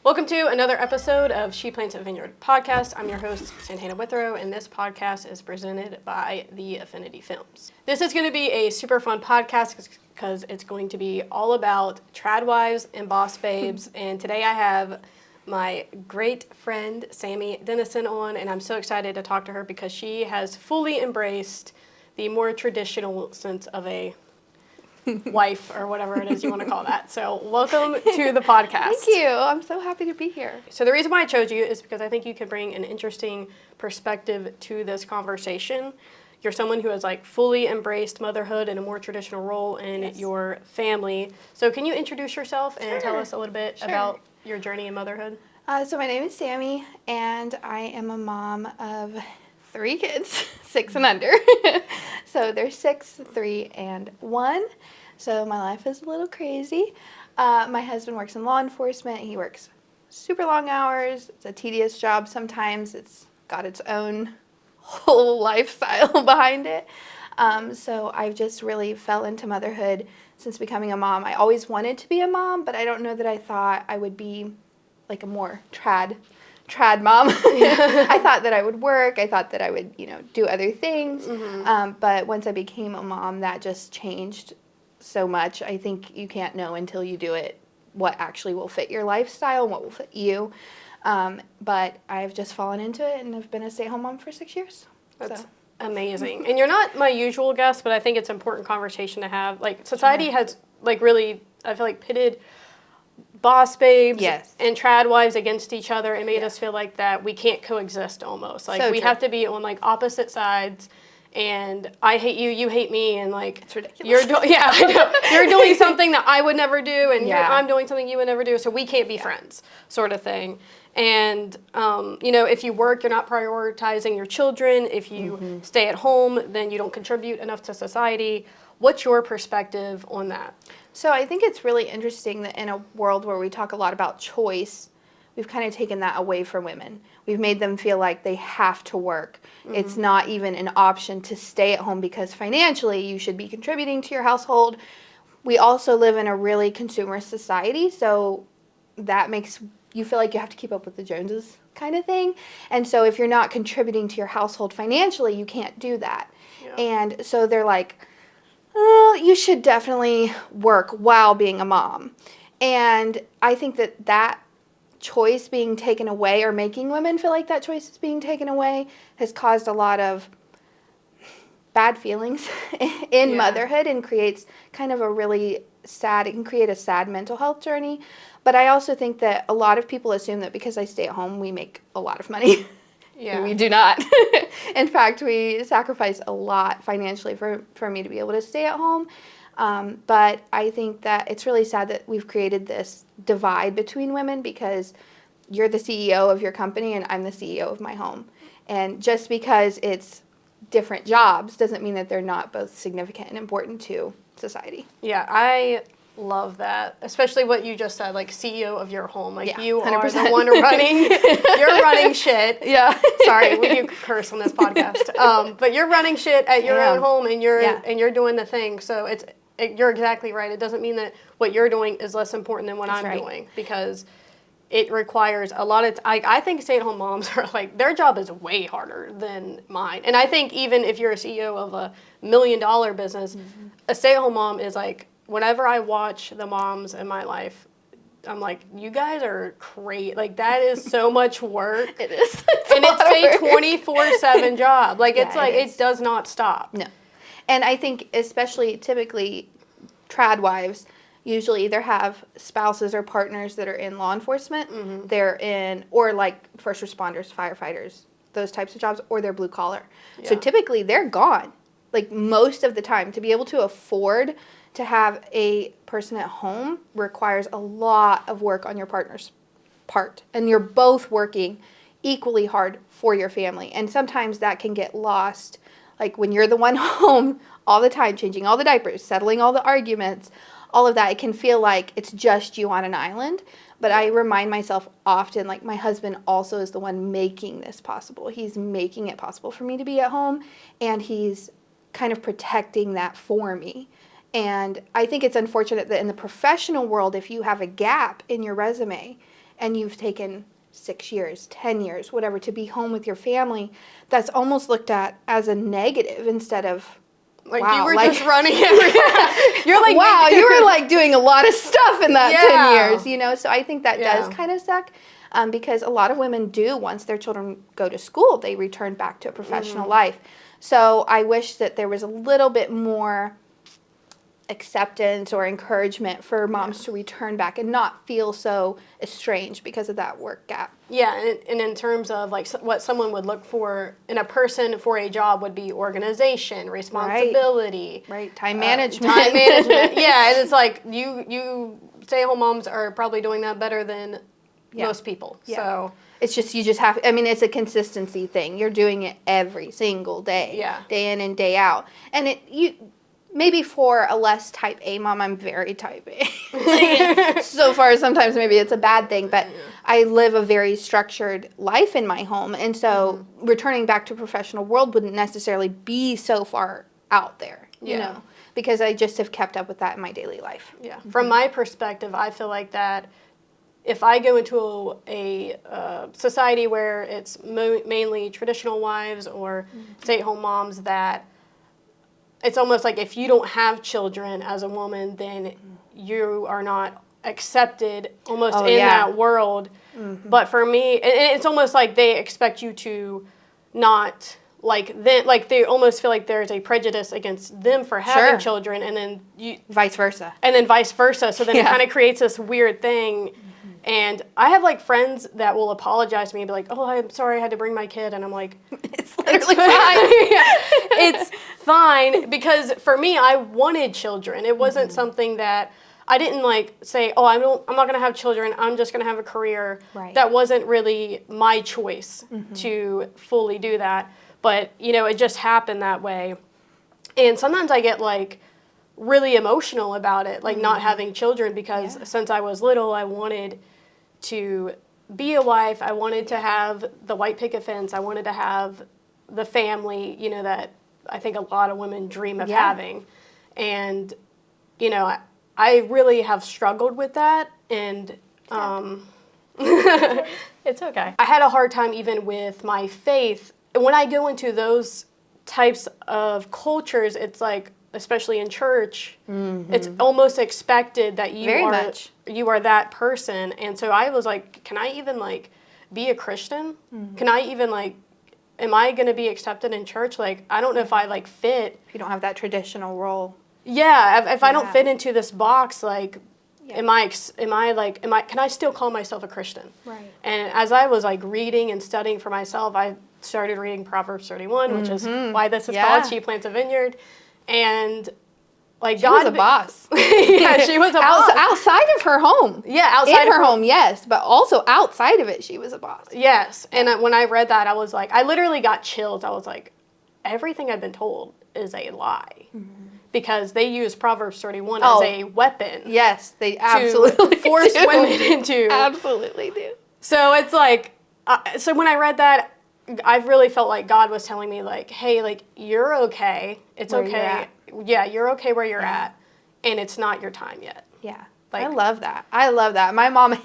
Welcome to another episode of She Plants at Vineyard podcast. I'm your host, Santana Withrow, and this podcast is presented by the Affinity Films. This is going to be a super fun podcast because it's going to be all about trad wives and boss babes. And today I have my great friend, Samie Dennison, on, and I'm so excited to talk to her because she has fully embraced the more traditional sense of a wife or whatever it is you want to call that. So welcome to the podcast. Thank you. I'm so happy to be here. So the reason why I chose you is because I think you can bring an interesting perspective to this conversation. You're someone who has fully embraced motherhood in a more traditional role in your family. So can you introduce yourself and tell us a little bit about your journey in motherhood? So my name is Samie, and I am a mom of 3 kids, 6 and under. So they're 6, 3, and 1. So my life is a little crazy. My husband works in law enforcement. He works super long hours. It's a tedious job sometimes. It's got its own whole lifestyle behind it. So I've just really fell into motherhood since becoming a mom. I always wanted to be a mom, but I don't know that I thought I would be like a more trad mom. I thought that I would work. I thought that I would, do other things. But once I became a mom, that just changed so much. I think you can't know until you do it what actually will fit your lifestyle and what will fit you. But I've just fallen into it, and I've been a stay-at-home mom for 6 years. That's amazing. And you're not my usual guest, but I think it's an important conversation to have. Society has really, I feel pitted boss babes and trad wives against each other and made us feel like that we can't coexist almost. We have to be on opposite sides, and I hate you, you hate me, and it's ridiculous. You're doing something that I would never do, and I'm doing something you would never do, so we can't be friends, sort of thing. And if you work, you're not prioritizing your children. If you stay at home, then you don't contribute enough to society. What's your perspective on that? So I think it's really interesting that in a world where we talk a lot about choice, we've kind of taken that away from women. We've made them feel like they have to work. It's not even an option to stay at home because financially you should be contributing to your household. We also live in a really consumerist society, so that makes you feel like you have to keep up with the Joneses kind of thing. And so if you're not contributing to your household financially, you can't do that. Yeah. And so they're like, you should definitely work while being a mom. And I think that choice being taken away, or making women feel like that choice is being taken away, has caused a lot of bad feelings in motherhood, and creates kind of a really sad, it can create a sad mental health journey. But I also think that a lot of people assume that because I stay at home, we make a lot of money. Yeah. We do not. In fact, we sacrifice a lot financially for me to be able to stay at home. But I think that it's really sad that we've created this divide between women, because you're the CEO of your company and I'm the CEO of my home. And just because it's different jobs doesn't mean that they're not both significant and important to society. Yeah, I love that, especially what you just said, CEO of your home. You 100%. Are the one running, you're running shit. Yeah. Sorry, we do curse on this podcast. But you're running shit at your own home, and you're doing the thing. So you're exactly right. It doesn't mean that what you're doing is less important than what I'm doing, because it requires a lot of, I think stay-at-home moms are their job is way harder than mine. And I think even if you're a CEO of a $1 million business, a stay-at-home mom is whenever I watch the moms in my life, I'm like, you guys are crazy. That is so much work. It is. And it's a 24/7 job. It does not stop. No. And I think typically trad wives usually either have spouses or partners that are in law enforcement, they're in, or first responders, firefighters, those types of jobs, or they're blue collar. Yeah. So typically they're gone, most of the time. To be able to afford to have a person at home requires a lot of work on your partner's part. And you're both working equally hard for your family. And sometimes that can get lost, when you're the one home all the time, changing all the diapers, settling all the arguments, all of that. It can feel like it's just you on an island. But I remind myself often, my husband also is the one making this possible. He's making it possible for me to be at home, and he's kind of protecting that for me. And I think it's unfortunate that in the professional world, if you have a gap in your resume and you've taken 6 years, 10 years, whatever, to be home with your family, that's almost looked at as a negative instead of, like, wow, you were just running everywhere. You're like, wow, you were like doing a lot of stuff in that 10 years, you know? So I think that does kind of suck, because a lot of women do, once their children go to school, they return back to a professional life. So I wish that there was a little bit more acceptance or encouragement for moms to return back and not feel so estranged because of that work gap. Yeah, and in terms of like what someone would look for in a person for a job would be organization, responsibility, right? Time management. Yeah, and it's like you stay-at-home moms are probably doing that better than most people. Yeah. So it's just, you just have, I mean, it's a consistency thing. You're doing it every single day, day in and day out, and maybe for a less type A mom, I'm very type A. So far, sometimes maybe it's a bad thing, but I live a very structured life in my home. And so returning back to professional world wouldn't necessarily be so far out there, you know, because I just have kept up with that in my daily life. Yeah. From my perspective, I feel like that if I go into a society where it's mainly traditional wives or stay-at-home moms, that it's almost like if you don't have children as a woman, then you are not accepted almost in that world. But for me, and it's almost like they expect you to not like them, like they almost feel like there's a prejudice against them for having children, and then vice versa. So then it kind of creates this weird thing. And I have like friends that will apologize to me and be like, "Oh, I'm sorry I had to bring my kid," and I'm like, "It's literally fine." It's fine, because for me, I wanted children. It wasn't something that I didn't like say, "Oh, I'm not going to have children. I'm just going to have a career." Right. That wasn't really my choice to fully do that. But you know, it just happened that way. And sometimes I get like really emotional about it, like not having children, because since I was little, I wanted to be a wife. I wanted to have the white picket fence. I wanted to have the family, you know, that I think a lot of women dream of having. And, you know, I really have struggled with that. And it's okay. I had a hard time even with my faith. When I go into those types of cultures, it's like, especially in church, it's almost expected that you are that person. And so I was like, can I even like be a Christian? Can I even like, am I going to be accepted in church? Like, I don't know if I like fit. If you don't have that traditional role. Yeah, if I don't fit into this box, like, can I still call myself a Christian? Right. And as I was like reading and studying for myself, I started reading Proverbs 31, which is why this is called She Plants a Vineyard. And like she was a boss. Yeah, she was a boss. Outside of her home. Yeah, outside of her home, yes, but also outside of it, she was a boss. Yes, and when I read that, I was like, I literally got chills. I was like, everything I've been told is a lie. Because they use Proverbs 31 as a weapon. Yes, they absolutely to force women into. Absolutely do. So it's like, so when I read that, I really felt like God was telling me, like, hey, like, you're okay. It's okay. Yeah, you're okay where you're at, and it's not your time yet. Yeah. Like, I love that. My mom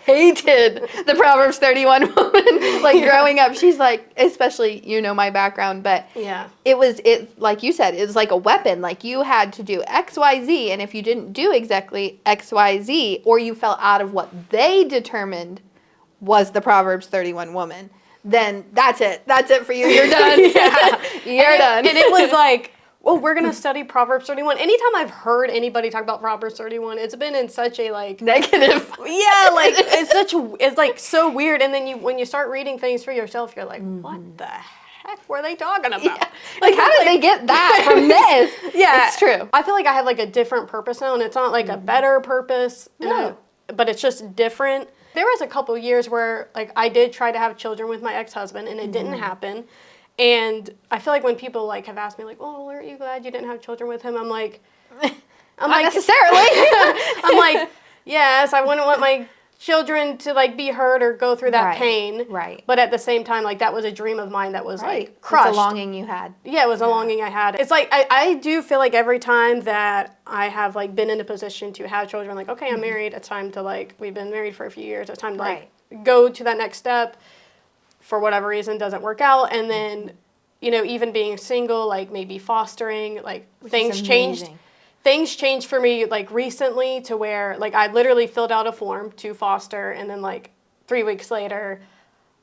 hated the Proverbs 31 woman. Like, growing up, she's like, especially, you know, my background, but it like you said, it was like a weapon. Like, you had to do X, Y, Z, and if you didn't do exactly X, Y, Z, or you fell out of what they determined was the Proverbs 31 woman, then that's it. That's it for you. You're done. You're done. And it was like, well, we're going to study Proverbs 31. Anytime I've heard anybody talk about Proverbs 31, it's been in such a, like... negative. Yeah, like, it's like so weird. And then when you start reading things for yourself, you're like, what the heck were they talking about? Yeah. Like, how did they get that from this? Yeah. It's true. I feel like I have, like, a different purpose now, and it's not, like, a better purpose. No. But it's just different. There was a couple years where, like, I did try to have children with my ex-husband, and it didn't happen. And I feel like when people, like, have asked me, like, oh, aren't you glad you didn't have children with him? I'm like, not necessarily. I'm like, yes, I wouldn't want my children to like be hurt or go through that pain. Right. But at the same time, like that was a dream of mine that was like crushed. It's a longing you had. Yeah, it was a longing I had. It's like I do feel like every time that I have like been in a position to have children, like, okay, I'm married, it's time to like, we've been married for a few years, it's time to like go to that next step. For whatever reason doesn't work out, and then even being single, like maybe fostering, like things changed for me like recently to where like I literally filled out a form to foster, and then like 3 weeks later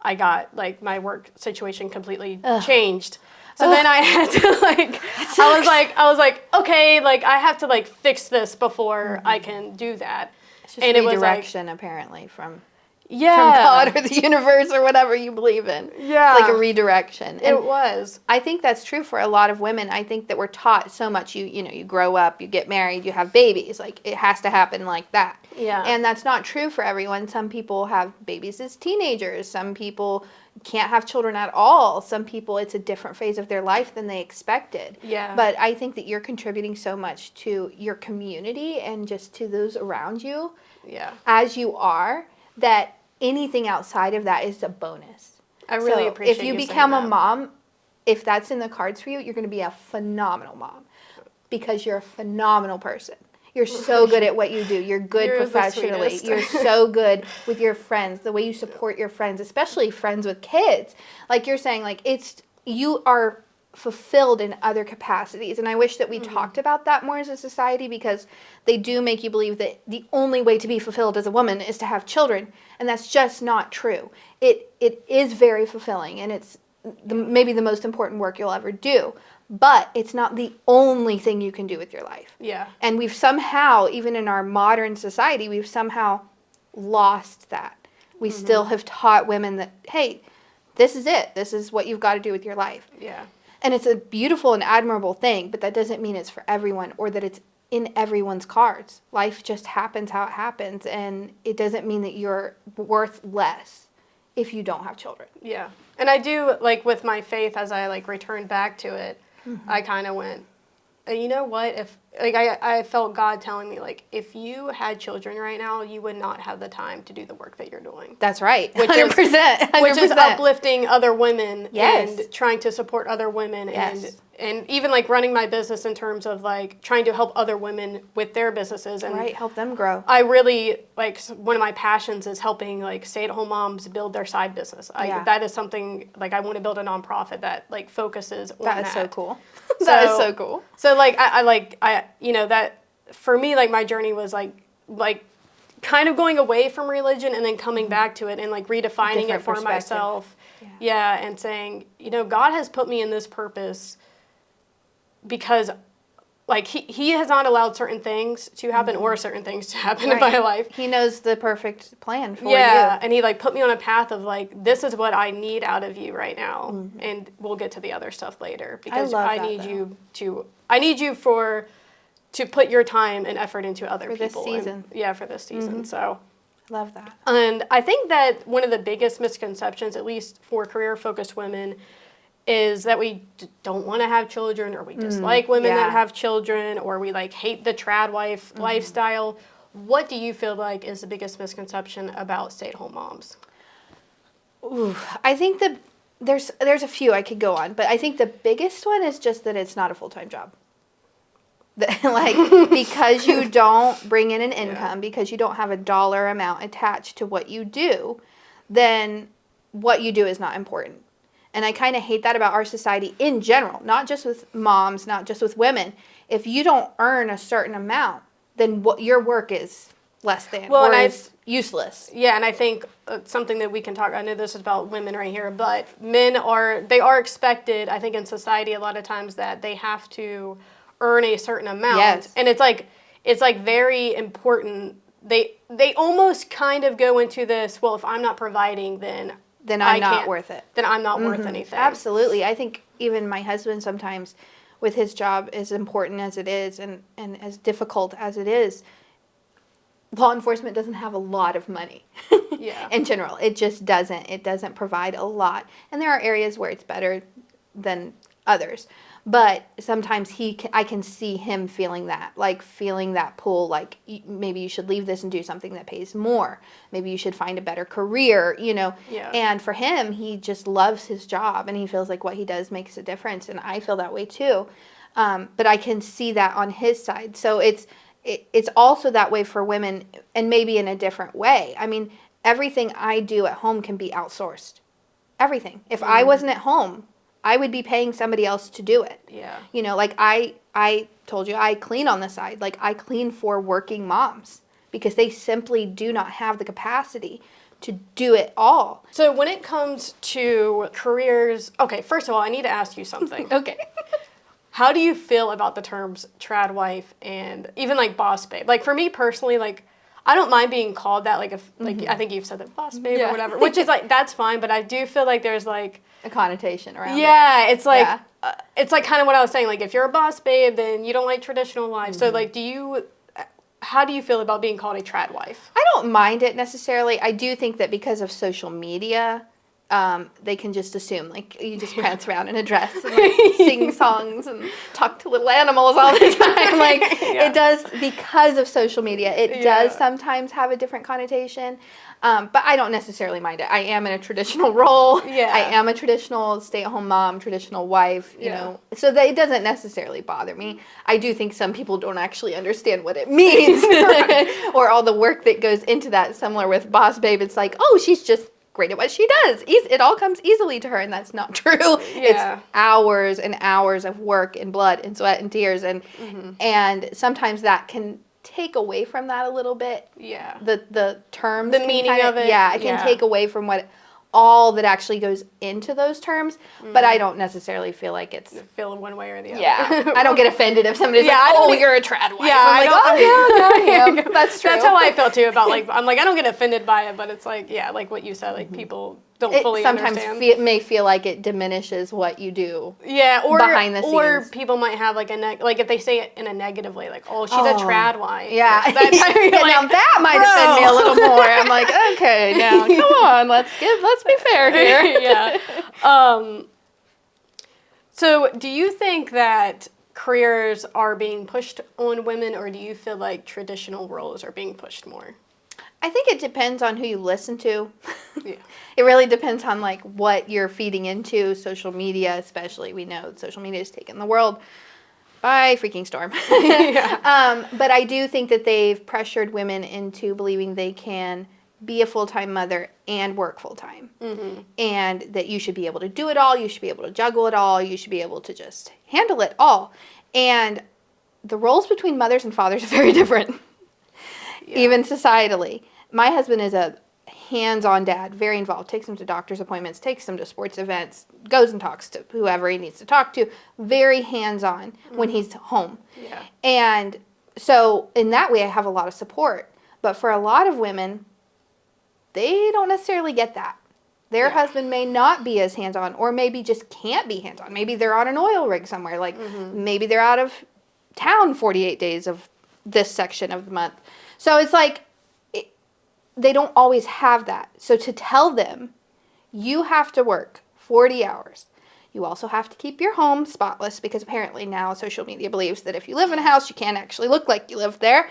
I got like my work situation completely changed. So then I had to like I was like okay, like I have to like fix this before I can do that. It's just redirection, apparently, from from God or the universe or whatever you believe in. Yeah. It's like a redirection. And it was. I think that's true for a lot of women. I think that we're taught so much. You grow up, you get married, you have babies. Like, it has to happen like that. Yeah. And that's not true for everyone. Some people have babies as teenagers. Some people can't have children at all. Some people, it's a different phase of their life than they expected. Yeah. But I think that you're contributing so much to your community and just to those around you. Yeah. As you are, that anything outside of that is a bonus. I really appreciate if you become a mom, if that's in the cards for you, you're going to be a phenomenal mom because you're a phenomenal person. You're so good at what you do. You're good professionally. You're so good with your friends, the way you support your friends, especially friends with kids. Like you're saying, like you are fulfilled in other capacities. And I wish that we talked about that more as a society, because they do make you believe that the only way to be fulfilled as a woman is to have children. And that's just not true. It is very fulfilling, and it's maybe the most important work you'll ever do. But it's not the only thing you can do with your life. Yeah. And we've somehow, even in our modern society, we've somehow lost that. We still have taught women that, hey, this is it. This is what you've got to do with your life. Yeah. And it's a beautiful and admirable thing, but that doesn't mean it's for everyone or that it's in everyone's cards. Life just happens how it happens, and it doesn't mean that you're worth less if you don't have children. Yeah. And I do, like, with my faith, as I, like, returned back to it, I kind of went, you know what, if, like, I felt God telling me, like, if you had children right now, you would not have the time to do the work that you're doing. That's right. 100%. 100%. Which is uplifting other women yes. and trying to support other women yes. and even, like, running my business in terms of, like, trying to help other women with their businesses. And right, help them grow. I really, like, one of my passions is helping, like, stay-at-home moms build their side business. That is something, like, I want to build a nonprofit that, like, focuses on that. That is so cool. That is so cool. So, like, I you know, that, for me, like, my journey was, like kind of going away from religion and then coming back to it and, like, redefining it for myself. Yeah, and saying, you know, God has put me in this purpose because, like, he has not allowed certain things to happen or certain things to happen in my life. He knows the perfect plan for you. Yeah, and he, like, put me on a path of, like, this is what I need out of you right now, and we'll get to the other stuff later, because I need you to put your time and effort into other people. For this season. For this season, so. Love that. And I think that one of the biggest misconceptions, at least for career-focused women, is that we don't want to have children, or we dislike women that have children, or we, like, hate the trad wife lifestyle. What do you feel like is the biggest misconception about stay-at-home moms? Ooh, I think that there's a few I could go on, but I think the biggest one is just that it's not a full-time job. Like, because you don't bring in an income, because you don't have a dollar amount attached to what you do, then what you do is not important. And I kind of hate that about our society in general, not just with moms, not just with women. If you don't earn a certain amount, then what your work is less than, or is useless. Yeah, and I think something that we can talk, I know this is about women right here, but men are expected, I think, in society a lot of times, that they have to earn a certain amount. Yes. And it's like very important. They almost kind of go into this, well, if I'm not providing, then I'm not worth it. Then I'm not worth anything. Absolutely. I think even my husband sometimes, with his job, as important as it is and as difficult as it is, law enforcement doesn't have a lot of money. In general. It just doesn't. It doesn't provide a lot. And there are areas where it's better than others. But sometimes I can see him feeling that pull, like maybe you should leave this and do something that pays more. Maybe you should find a better career, Yeah. And for him, he just loves his job and he feels like what he does makes a difference. And I feel that way too. But I can see that on his side. So it's also that way for women, and maybe in a different way. I mean, everything I do at home can be outsourced. Everything. If I wasn't at home, I would be paying somebody else to do it. Yeah. Like I told you, I clean on the side. Like I clean for working moms because they simply do not have the capacity to do it all. So when it comes to careers, okay, first of all, I need to ask you something. Okay. How do you feel about the terms trad wife and even like boss babe? Like for me personally, like I don't mind being called that. Like if like I think you've said that boss babe or whatever, which is like that's fine. But I do feel like there's like a connotation around it. Yeah, it's like it's like kind of what I was saying. Like if you're a boss babe, then you don't like traditional life. So like, how do you feel about being called a trad wife? I don't mind it necessarily. I do think that because of social media, they can just assume like you just prance around in a dress and like, sing songs and talk to little animals all the time. Like it does, because of social media, it does sometimes have a different connotation. But I don't necessarily mind it. I am in a traditional role. Yeah. I am a traditional stay-at-home mom, traditional wife, you know. So it doesn't necessarily bother me. I do think some people don't actually understand what it means or all the work that goes into that. Similar with boss babe, it's like, oh, she's just great at what she does. It all comes easily to her, and that's not true. Yeah. It's hours and hours of work and blood and sweat and tears, and sometimes that can take away from that a little bit. Yeah. The terms, the meaning of it. Yeah, it can take away from all that actually goes into those terms, but I don't necessarily feel like it's... Feel one way or the other. Yeah. I don't get offended if somebody's like, oh, you're a trad wife. Yeah, I'm like, I am. That's true. That's how I feel, too, about, like, I'm like, I don't get offended by it, but it's like, yeah, like what you said, like, people don't fully understand. Sometimes may feel like it diminishes what you do behind the scenes. Or people might have, like, like, if they say it in a negative way, like, oh, she's a trad wife. Yeah. Now that might offend me a little more. I'm like, okay, now, come on, let's be fair here. Yeah. So do you think that careers are being pushed on women, or do you feel like traditional roles are being pushed more? I think it depends on who you listen to. Yeah. It really depends on like what you're feeding into. Social media, especially, we know social media has taken the world by freaking storm. But I do think that they've pressured women into believing they can be a full-time mother and work full-time. And that you should be able to do it all. You should be able to juggle it all. You should be able to just handle it all. And the roles between mothers and fathers are very different. Even societally. My husband is a hands-on dad, very involved, takes them to doctor's appointments, takes them to sports events, goes and talks to whoever he needs to talk to, very hands-on when he's home. Yeah. And so in that way I have a lot of support. But for a lot of women, they don't necessarily get that. Their husband may not be as hands-on, or maybe just can't be hands-on. Maybe they're on an oil rig somewhere. Like maybe they're out of town 48 days of this section of the month. So it's like they don't always have that. So to tell them, you have to work 40 hours. You also have to keep your home spotless, because apparently now social media believes that if you live in a house, you can't actually look like you live there.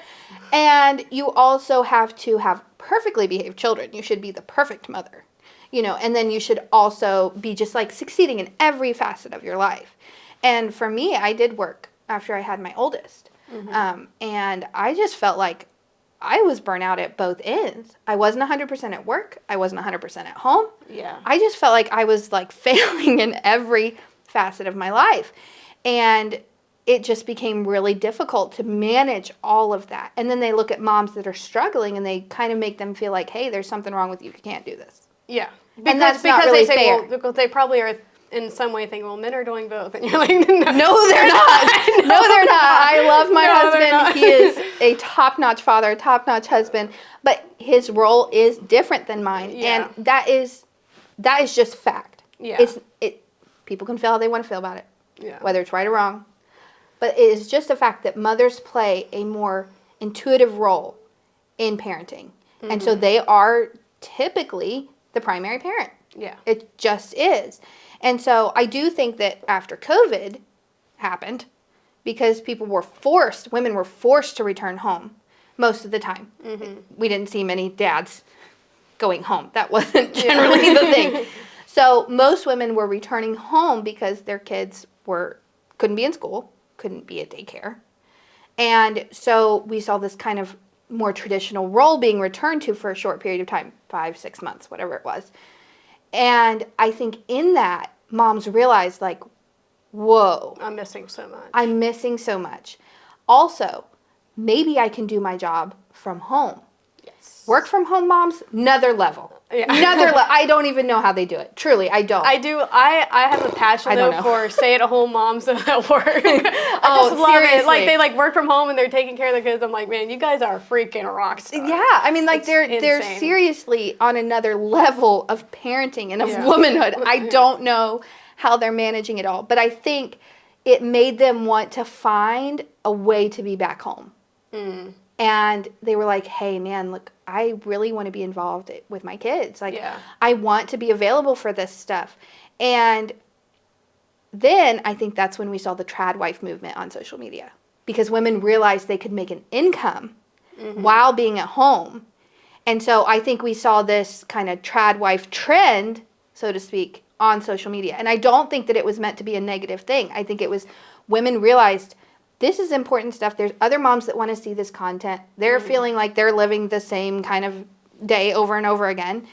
And you also have to have perfectly behaved children. You should be the perfect mother, and then you should also be just like succeeding in every facet of your life. And for me, I did work after I had my oldest. And I just felt like I was burnt out at both ends. I wasn't 100% at work. I wasn't 100% at home. Yeah. I just felt like I was like failing in every facet of my life. And it just became really difficult to manage all of that. And then they look at moms that are struggling and they kind of make them feel like, hey, there's something wrong with you. You can't do this. Yeah. And that's not really fair. Well, because they probably are in some way think, well, men are doing both. And you're like, no, they're not. No, they're not. I love my husband. He is a top-notch father, a top-notch husband. But his role is different than mine. Yeah. And that is just fact. Yeah. People can feel how they want to feel about it, whether it's right or wrong. But it is just a fact that mothers play a more intuitive role in parenting. And so they are typically the primary parent. Yeah. It just is. And so I do think that after COVID, happened because women were forced to return home most of the time. Mm-hmm. We didn't see many dads going home. That wasn't generally the thing. So most women were returning home because their kids couldn't be in school, couldn't be at daycare. And so we saw this kind of more traditional role being returned to for a short period of time, 5-6 months, whatever it was. And I think in that, moms realized, like, whoa. I'm missing so much. Also, maybe I can do my job from home. Yes. Work from home moms, another level. Yeah. I don't even know how they do it. Truly, I don't. I do. I have a passion though for stay-at-home moms at work. I just love seriously. it. Like they work from home and they're taking care of their kids. I'm like, man, you guys are freaking rock stars. Yeah, I mean, like they're seriously on another level of parenting and of womanhood. I don't know how they're managing it all, but I think it made them want to find a way to be back home. Mm. And they were like, hey, man, look, I really want to be involved with my kids. Like, I want to be available for this stuff. And then I think that's when we saw the trad wife movement on social media. Because women realized they could make an income while being at home. And so I think we saw this kind of trad wife trend, so to speak, on social media. And I don't think that it was meant to be a negative thing. I think it was women realized this is important stuff. There's other moms that want to see this content. They're feeling like they're living the same kind of day over and over again.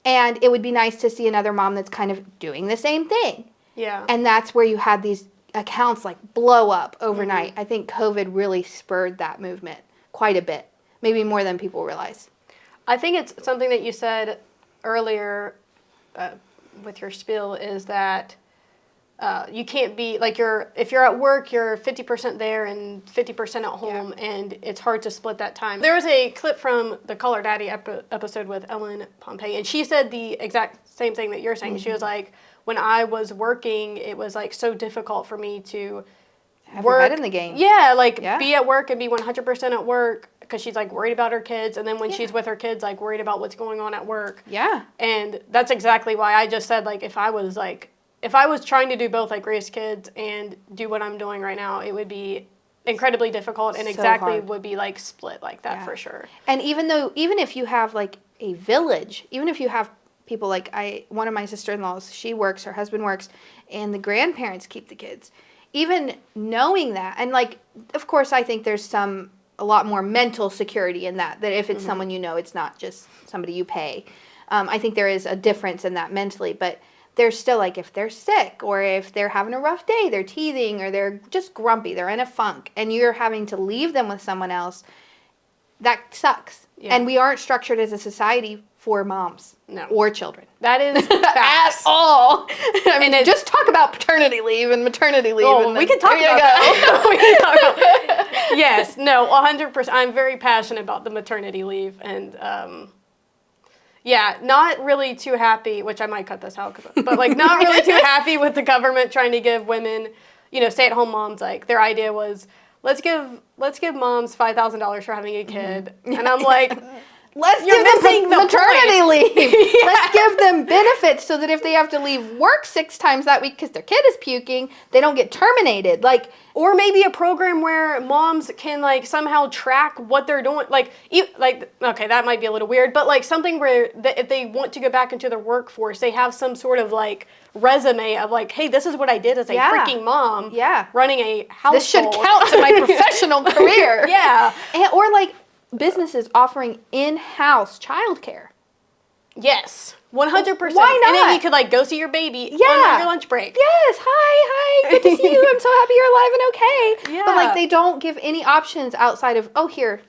And it would be nice to see another mom that's kind of doing the same thing. Yeah. And that's where you had these accounts like blow up overnight. I think COVID really spurred that movement quite a bit. Maybe more than people realize. I think it's something that you said earlier with your spiel is that you can't be like if you're at work, you're 50% there and 50% at home, and it's hard to split that time. There was a clip from the Call Her Daddy episode with Ellen Pompey, and she said the exact same thing that you're saying. She was like, when I was working, it was like so difficult for me to have your head in the game. Yeah, like be at work and be 100% at work because she's like worried about her kids, and then when she's with her kids, like worried about what's going on at work. Yeah. And that's exactly why I just said, like, if I was trying to do both, like raise kids and do what I'm doing right now, it would be incredibly difficult and hard. Would be like split like that for sure. And even if you have like a village, even if you have people like one of my sister-in-laws, she works, her husband works, and the grandparents keep the kids. Even knowing that, and like, of course, I think there's a lot more mental security in that if it's someone you know, it's not just somebody you pay. I think there is a difference in that mentally, but there's still like if they're sick or if they're having a rough day, they're teething or they're just grumpy, they're in a funk, and you're having to leave them with someone else, that sucks. Yeah. And we aren't structured as a society for moms or children. That is at all. I mean, just talk about paternity leave and maternity leave. Oh, we can talk about that. We can talk about that. Yes, no, 100%. I'm very passionate about the maternity leave, and not really too happy, which I might cut this out, but like not really too happy with the government trying to give women, stay-at-home moms, like their idea was, let's give moms $5,000 for having a kid. And I'm like, let's give them maternity leave. Let's give them benefits so that if they have to leave work 6 times that week because their kid is puking, they don't get terminated. Like, or maybe a program where moms can like somehow track what they're doing. Okay, that might be a little weird, but like something where if they want to go back into their workforce, they have some sort of like resume of like, hey, this is what I did as a freaking mom. Yeah. Running a household. This should count to my professional career. Yeah. Or like businesses offering in-house childcare. Yes. 100%. Why not? And then you could like go see your baby on your lunch break. Yes. Hi. Good to see you. I'm so happy you're alive and okay. Yeah. But like they don't give any options outside of, here,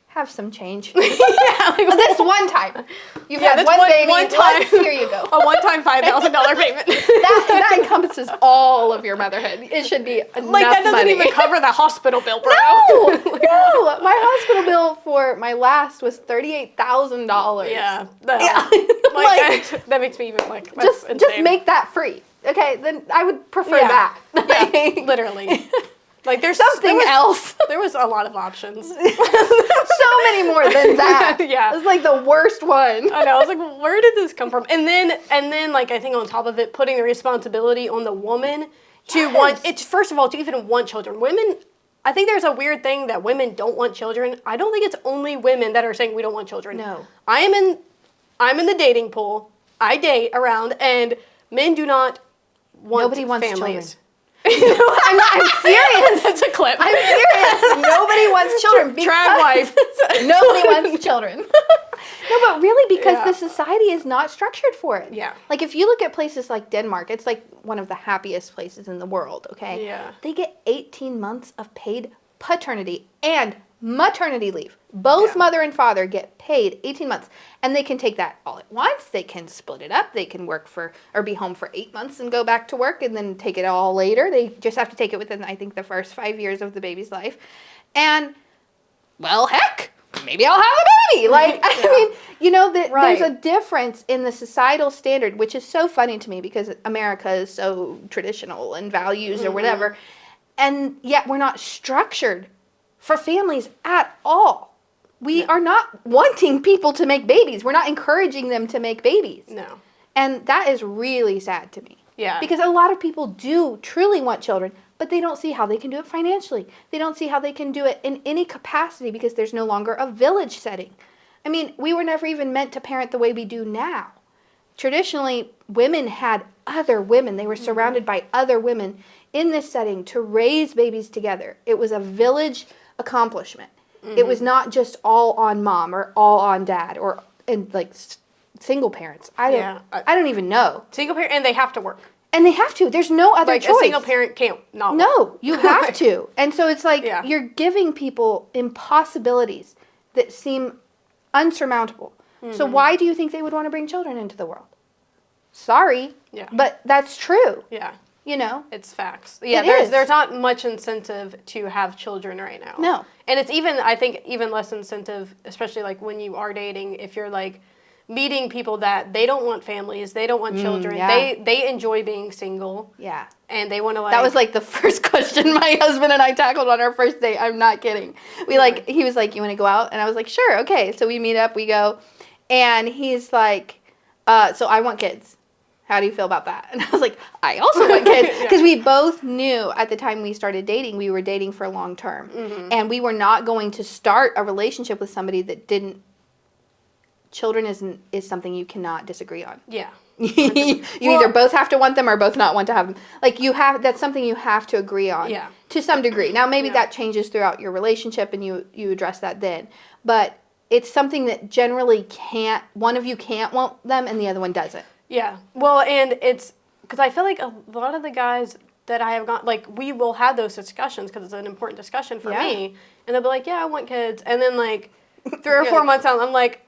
have some change. This one time. You've had one baby. One time. Here you go. A one-time $5,000 payment. That encompasses all of your motherhood. It should be enough like that doesn't money. even cover the hospital bill, bro. No. My hospital bill for my last was $38,000. Yeah. That makes me even like just make that free. Okay, then I would prefer that. Yeah, literally. Like there's something else. There was a lot of options. So many more than that. Yeah. It's like the worst one. I know. I was like, where did this come from? And then like I think on top of it, putting the responsibility on the woman, to want, it's first of all, to even want children. Women, I think there's a weird thing that women don't want children. I don't think it's only women that are saying we don't want children. No. I'm in the dating pool. I date around, and men do not want Nobody wants families. children. I'm serious. That's a clip. I'm serious. Nobody wants children. Trad wife. Nobody wants children. No, but really because the society is not structured for it. Yeah. Like if you look at places like Denmark, it's like one of the happiest places in the world, okay? Yeah. They get 18 months of paid paternity and maternity leave. Both mother and father get paid 18 months. And they can take that all at once. They can split it up. They can work or be home for 8 months and go back to work and then take it all later. They just have to take it within, I think, the first 5 years of the baby's life. And, well, heck, maybe I'll have a baby. Like, I mean, there's a difference in the societal standard, which is so funny to me because America is so traditional and values or whatever. And yet we're not structured for families at all. We are not wanting people to make babies. We're not encouraging them to make babies. No. And that is really sad to me. Yeah. Because a lot of people do truly want children, but they don't see how they can do it financially. They don't see how they can do it in any capacity because there's no longer a village setting. I mean, we were never even meant to parent the way we do now. Traditionally, women had other women. They were surrounded by other women in this setting to raise babies together. It was a village accomplishment. It was not just all on mom or all on dad or single parents. I don't even know. Single parent, and they have to work. And they have to. There's no other choice. A single parent can't not work. No, you have to. And so it's like you're giving people impossibilities that seem unsurmountable. So why do you think they would want to bring children into the world? Sorry, but that's true. Yeah. It's facts. Yeah, there's not much incentive to have children right now. No. And it's even less incentive, especially like when you are dating, if you're like meeting people that they don't want families, they don't want children, they enjoy being single. Yeah. And they want to That was like the first question my husband and I tackled on our first date. I'm not kidding. He was like, you want to go out? And I was like, sure, okay. So we meet up, we go, and he's like, so I want kids. How do you feel about that? And I was like, I also want kids. Because we both knew at the time we started dating, we were dating for long term. And we were not going to start a relationship with somebody that didn't. Children is something you cannot disagree on. Yeah. You either both have to want them or both not want to have them. Like that's something you have to agree on. Yeah. To some degree. Now maybe that changes throughout your relationship and you address that then. But it's something that generally one of you can't want them and the other one doesn't. Yeah. Well, and it's because I feel like a lot of the guys that I have we will have those discussions because it's an important discussion for me. And they'll be like, yeah, I want kids. And then 3 or 4 months out, I'm like,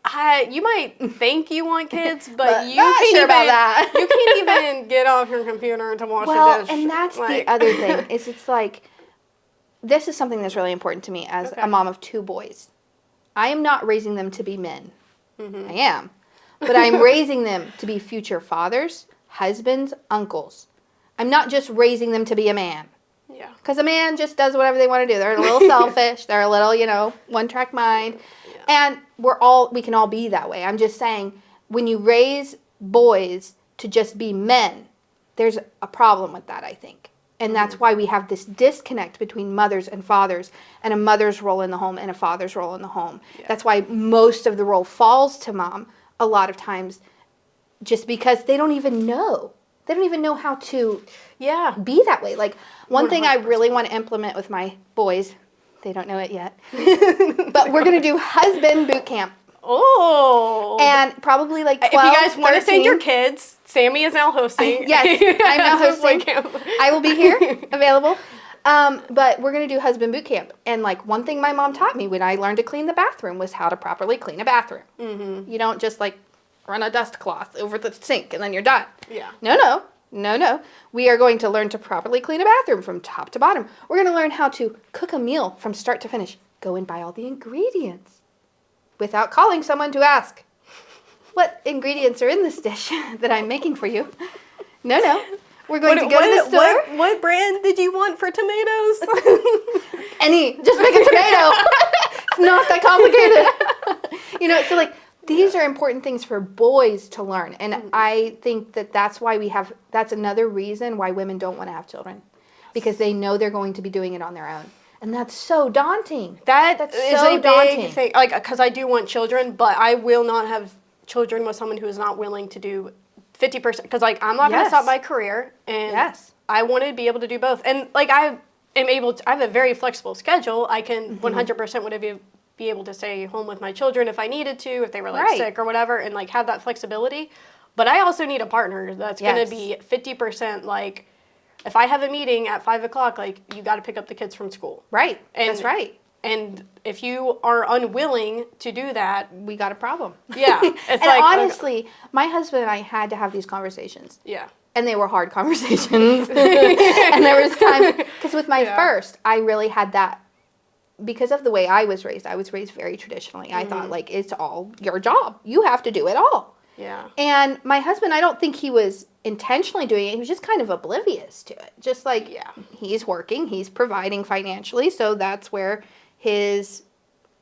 you might think you want kids, but you can't even get off your computer to wash a dish. And that's the other thing is it's like, this is something that's really important to me as a mom of 2 boys. I am not raising them to be men. I am. But I'm raising them to be future fathers, husbands, uncles. I'm not just raising them to be a man. Yeah. Because a man just does whatever they want to do. They're a little selfish. They're a little, one-track mind. Yeah. And we can all be that way. I'm just saying, when you raise boys to just be men, there's a problem with that, I think. And that's why we have this disconnect between mothers and fathers and a mother's role in the home and a father's role in the home. Yeah. That's why most of the role falls to mom a lot of times just because they don't even know. They don't even know how to be that way. Like, one thing I really want to implement with my boys, they don't know it yet, but we're going to do husband boot camp. Oh. And probably 12, if you guys want to send your kids, Samie is now hosting. Yes, I'm now hosting. I will be here, available. But we're going to do husband boot camp. And one thing my mom taught me when I learned to clean the bathroom was how to properly clean a bathroom. Mm-hmm. You don't just run a dust cloth over the sink and then you're done. Yeah. No. We are going to learn to properly clean a bathroom from top to bottom. We're going to learn how to cook a meal from start to finish. Go and buy all the ingredients without calling someone to ask, what ingredients are in this dish that I'm making for you? No. We're going to go to the store. What brand did you want for tomatoes? Just make a tomato. It's not that complicated. So these are important things for boys to learn. And I think that's why that's another reason why women don't want to have children. because they know they're going to be doing it on their own. And that's so daunting. That's so a daunting. Big thing. Like, because I do want children, but I will not have children with someone who is not willing to do 50%. Because, like, I'm not going to stop my career, and I want to be able to do both. And, like, I have a very flexible schedule. I can 100% would be able to stay home with my children if I needed to, if they were, like, sick or whatever, and, like, have that flexibility. But I also need a partner that's going to be 50%, like, if I have a meeting at 5 o'clock, like, you got to pick up the kids from school. Right. That's right. And if you are unwilling to do that, we got a problem. Yeah. And like, honestly, my husband and I had to have these conversations. Yeah. And they were hard conversations. And there was times, because with my first, I really had that, because of the way I was raised very traditionally. I thought, like, it's all your job. You have to do it all. Yeah. And my husband, I don't think he was intentionally doing it. He was just kind of oblivious to it. Just like, he's working, he's providing financially, so that's where his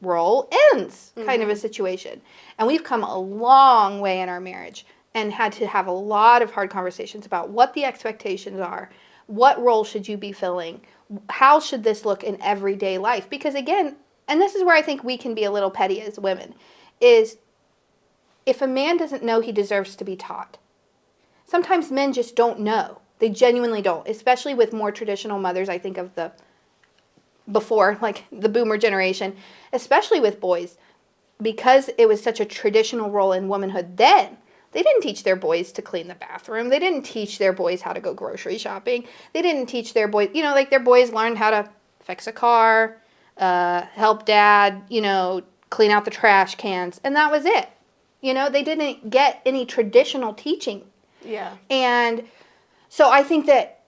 role ends, kind of a situation. And we've come a long way in our marriage and had to have a lot of hard conversations about what the expectations are, what role should you be filling, how should this look in everyday life? Because again, and this is where I think we can be a little petty as women, is if a man doesn't know, he deserves to be taught. Sometimes men just don't know. They genuinely don't, especially with more traditional mothers. I think of the before, like the boomer generation, especially with boys, because it was such a traditional role in womanhood then. They didn't teach their boys to clean the bathroom. They didn't teach their boys how to go grocery shopping. They didn't teach their boys, like their boys learned how to fix a car, help dad, clean out the trash cans, and that was it. They didn't get any traditional teaching. Yeah. And so I think that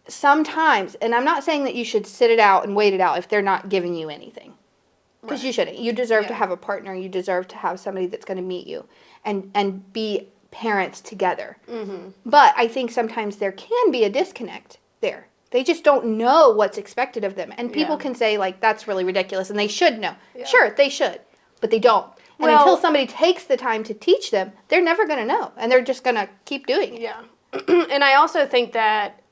sometimes, and I'm not saying that you should sit it out and wait it out if they're not giving you anything. Because you shouldn't. You deserve to have a partner. You deserve to have somebody that's going to meet you and be parents together. Mm-hmm. But I think sometimes there can be a disconnect there. They just don't know what's expected of them. And people can say, like, that's really ridiculous, and they should know. Yeah. Sure, they should, but they don't. And until somebody takes the time to teach them, they're never going to know. And they're just going to keep doing it. Yeah. And I also think that,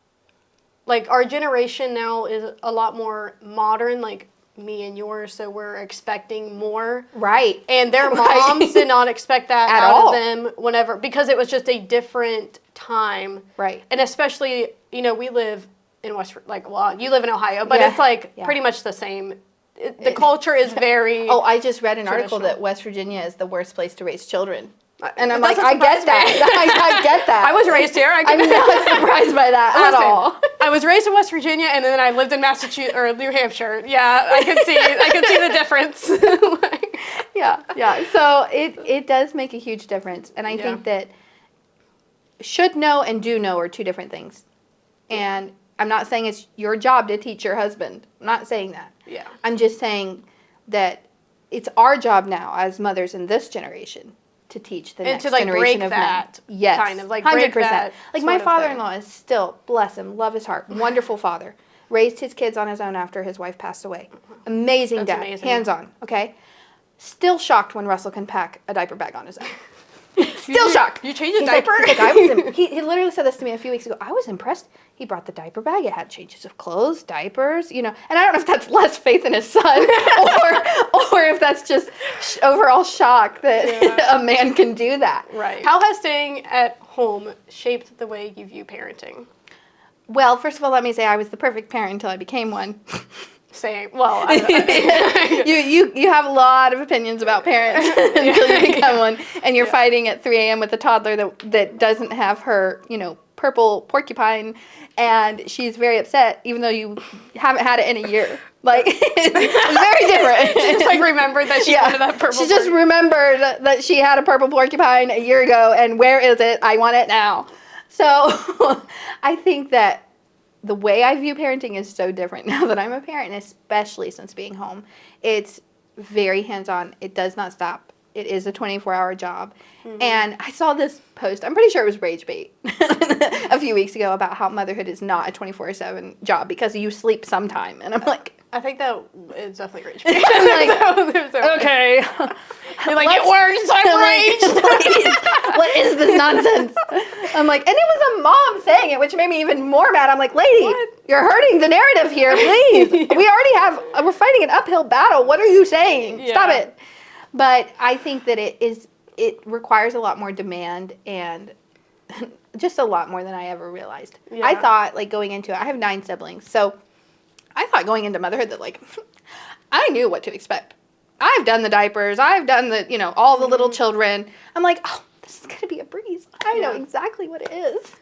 like, our generation now is a lot more modern, like me and yours, so we're expecting more. Right. And their moms did not expect that out of them whenever, because it was just a different time. Right. And especially, we live in you live in Ohio, but it's like pretty much the same. The culture is very I just read an article that West Virginia is the worst place to raise children. And I'm like, I get that. I get that. I was raised here. I'm not surprised by that at all. I was raised in West Virginia, and then I lived in Massachusetts or New Hampshire. Yeah, I could see the difference. Yeah. So it does make a huge difference, and I think that should know and do know are two different things. And I'm not saying it's your job to teach your husband. I'm not saying that. Yeah. I'm just saying that it's our job now as mothers in this generation to teach the next generation of men. Yes, kind of like 100%. Like my father-in-law is still, bless him, love his heart, wonderful father. Raised his kids on his own after his wife passed away. Amazing dad, hands-on. Okay, still shocked when Russell can pack a diaper bag on his own. Still shocked. You changed a diaper? He literally said this to me a few weeks ago. I was impressed. He brought the diaper bag. It had changes of clothes, diapers, And I don't know if that's less faith in his son or if that's just overall shock that a man can do that. Right. How has staying at home shaped the way you view parenting? Well, first of all, let me say I was the perfect parent until I became one. Same. Well, you have a lot of opinions about parents until you become one, and you're fighting at 3 a.m. with a toddler that doesn't have her, purple porcupine, and she's very upset, even though you haven't had it in a year. Like, it's very different. She just remembered that she wanted that purple. She just remembered that she had a purple porcupine a year ago, and where is it? I want it now. So I think that the way I view parenting is so different now that I'm a parent, especially since being home. It's very hands-on. It does not stop. It is a 24-hour job. Mm-hmm. And I saw this post, I'm pretty sure it was Rage Bait, a few weeks ago about how motherhood is not a 24/7 job because you sleep sometime. And I'm like... I think that is definitely Rage Bait. I'm like, okay. You're like, it works, I'm raged. What is this nonsense? I'm like, and it was a mom saying it, which made me even more mad. I'm like, lady, You're hurting the narrative here, please. We're fighting an uphill battle. What are you saying? Yeah. Stop it. But I think that it requires a lot more demand and just a lot more than I ever realized. Yeah. I thought, like, going into it, I have 9 siblings, so I thought going into motherhood that, like, I knew what to expect. I've done the diapers. I've done the, all the little children. I'm like, oh, this is going to be a breeze. I know exactly what it is.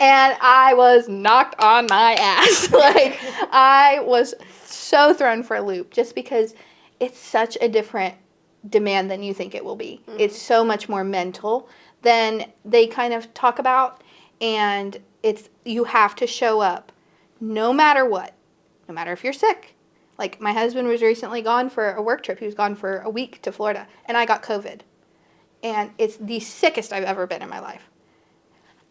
And I was knocked on my ass. Like, I was so thrown for a loop just because it's such a different demand than you think it will be. Mm-hmm. It's so much more mental than they kind of talk about. And you have to show up no matter what, no matter if you're sick. Like, my husband was recently gone for a work trip. He was gone for a week to Florida, and I got COVID. And it's the sickest I've ever been in my life.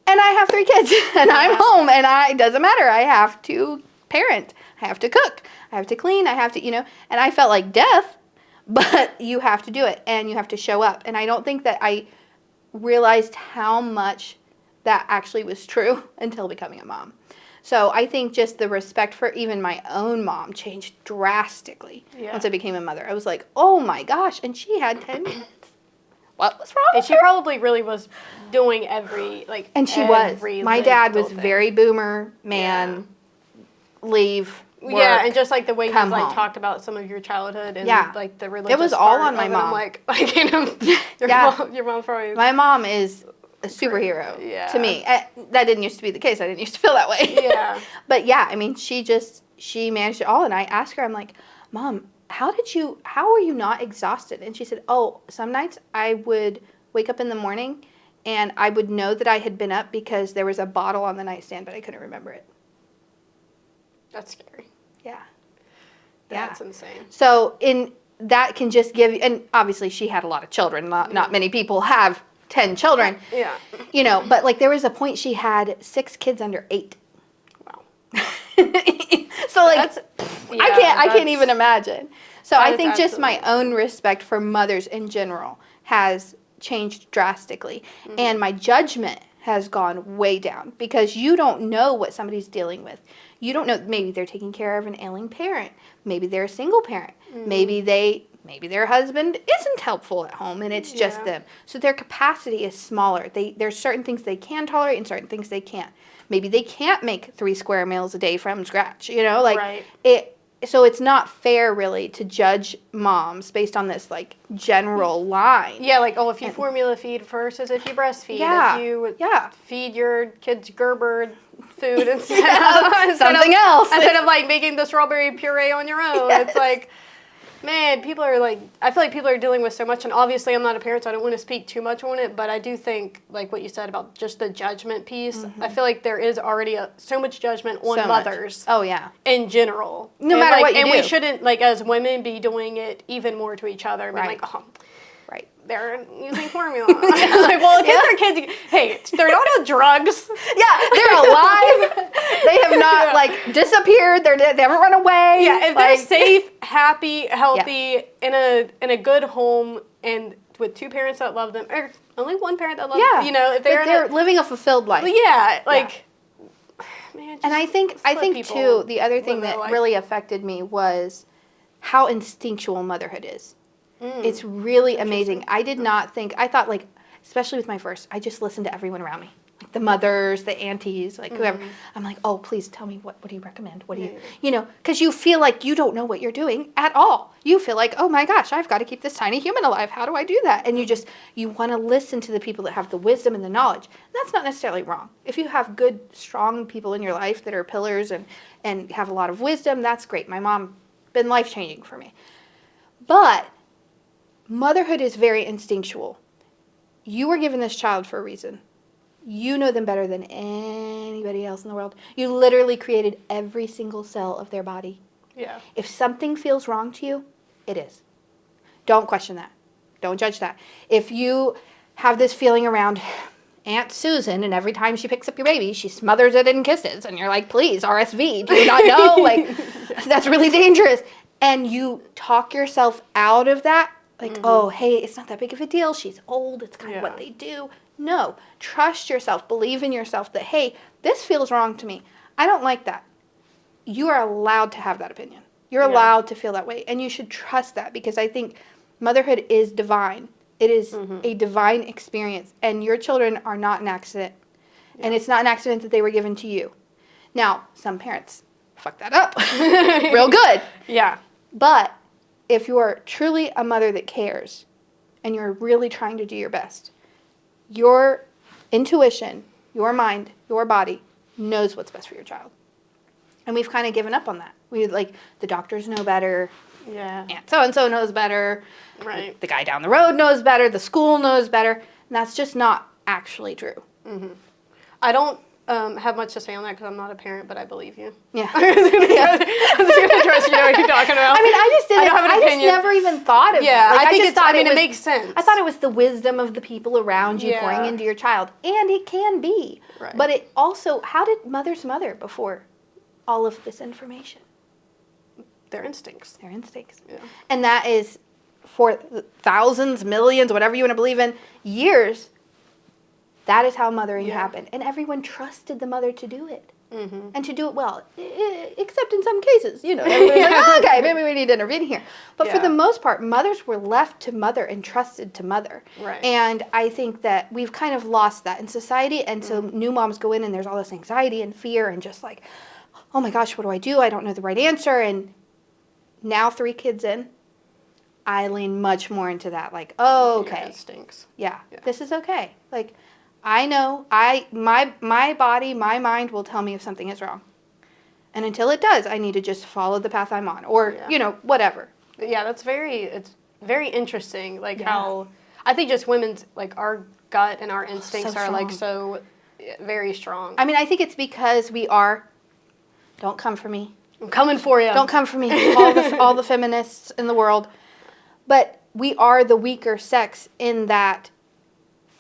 And I have 3 kids, and I'm home, and it doesn't matter. I have to parent. I have to cook. I have to clean. I have to, and I felt like death, but you have to do it, and you have to show up. And I don't think that I realized how much that actually was true until becoming a mom. So I think just the respect for even my own mom changed drastically once I became a mother. I was like, oh my gosh, and she had 10 kids. What was wrong with her? And she probably really was doing every. And she was. My dad was very boomer, man, leave, work, and just like the way you talked about some of your childhood and like the religious. It was all on my mom. I'm like, your mom probably. My mom is a superhero to me. That didn't used to be the case. I didn't used to feel that way. Yeah. But I mean, she managed it all. And I asked her, I'm like, Mom, how are you not exhausted? And she said, oh, some nights I would wake up in the morning and I would know that I had been up because there was a bottle on the nightstand, but I couldn't remember it. That's scary. Yeah. That's insane. So that can just give you, and obviously she had a lot of children. Not many people have 10 children. Yeah. But like there was a point she had 6 kids under 8. Wow. So like I can't even imagine. So I think just my own respect for mothers in general has changed drastically. Mm-hmm. And my judgment has gone way down because you don't know what somebody's dealing with. You don't know, maybe they're taking care of an ailing parent. Maybe they're a single parent. Mm-hmm. Maybe their husband isn't helpful at home and it's just them. So their capacity is smaller. There's certain things they can tolerate and certain things they can't. Maybe they can't make 3 square meals a day from scratch, So it's not fair really to judge moms based on this like general line. Yeah, like, if you formula feed versus if you breastfeed. If you feed your kids Gerber food instead something else. Instead of like making the strawberry puree on your own. Yes. It's like, man, I feel like people are dealing with so much, and obviously I'm not a parent, so I don't want to speak too much on it, but I do think, like what you said about just the judgment piece, I feel like there is already so much judgment on mothers. Oh, yeah. In general. No matter what you do. And we shouldn't, like, as women, be doing it even more to each other. Right. Right. They're using formula. Like, well, kids are kids. Hey, they're not on drugs. Yeah, they're alive. They have not disappeared. They haven't run away. Yeah, if they're safe, happy, healthy, in a good home, and with 2 parents that love them, or only 1 parent that loves them. If they're living a fulfilled life. Man. And I think too, the other thing that really affected me was how instinctual motherhood is. It's really amazing. I did not think, I thought especially with my first, I just listened to everyone around me. Like the mothers, the aunties, whoever. I'm like, oh, please tell me, what do you recommend? What do you, because you feel like you don't know what you're doing at all. You feel like, oh my gosh, I've got to keep this tiny human alive. How do I do that? And you want to listen to the people that have the wisdom and the knowledge. And that's not necessarily wrong. If you have good, strong people in your life that are pillars and have a lot of wisdom, that's great. My mom, been life-changing for me. But motherhood is very instinctual. You were given this child for a reason. You know them better than anybody else in the world. You literally created every single cell of their body. Yeah. If something feels wrong to you, it is. Don't question that. Don't judge that. If you have this feeling around Aunt Susan and every time she picks up your baby, she smothers it in kisses and you're like, please, RSV, do you not know? That's really dangerous. And you talk yourself out of that. Oh, hey, it's not that big of a deal. She's old. It's kind of what they do. No. Trust yourself. Believe in yourself that, hey, this feels wrong to me. I don't like that. you are allowed to have that opinion. You're allowed to feel that way. And you should trust that, because I think motherhood is divine. It is a divine experience. And your children are not an accident. Yeah. And it's not an accident that they were given to you. Now, some parents fuck that up real good. Yeah. But if you are truly a mother that cares and you're really trying to do your best, your intuition, your mind, your body knows what's best for your child. And we've kind of given up on that. We like, the doctors know better. Yeah. Aunt so-and-so knows better. Right. The guy down the road knows better. The school knows better. And that's just not actually true. Mm-hmm. I don't have much to say on that because I'm not a parent, but I believe you. Yeah. I'm just gonna trust you know what you're talking about. I mean, I just didn't. I just never even thought of it. Yeah, like, I think just thought it makes sense. I thought it was the wisdom of the people around you pouring into your child, and it can be. Right. But it also, how did mothers mother before all of this information? Their instincts. Their instincts. Yeah. And that is for thousands, millions, whatever you want to believe in, years. That is how mothering happened. And everyone trusted the mother to do it. Mm-hmm. And to do it well. Except in some cases, you know. Everyone's like, oh, okay, maybe we need to intervene here. But for the most part, mothers were left to mother and trusted to mother. Right. And I think that we've kind of lost that in society. And so new moms go in and there's all this anxiety and fear and just like, oh my gosh, what do? I don't know the right answer. And now 3 kids in, I lean much more into that. Like, oh, okay. Yeah, it stinks. Yeah, this is okay. Like, I know, my body, my mind will tell me if something is wrong. And until it does, I need to just follow the path I'm on, or, you know, whatever. Yeah, it's very interesting, like how, I think just women's, like, our gut and our instincts are, like, so very strong. I mean, I think it's because we are, don't come for me. I'm coming for you. Don't come for me, all the feminists in the world. But we are the weaker sex in that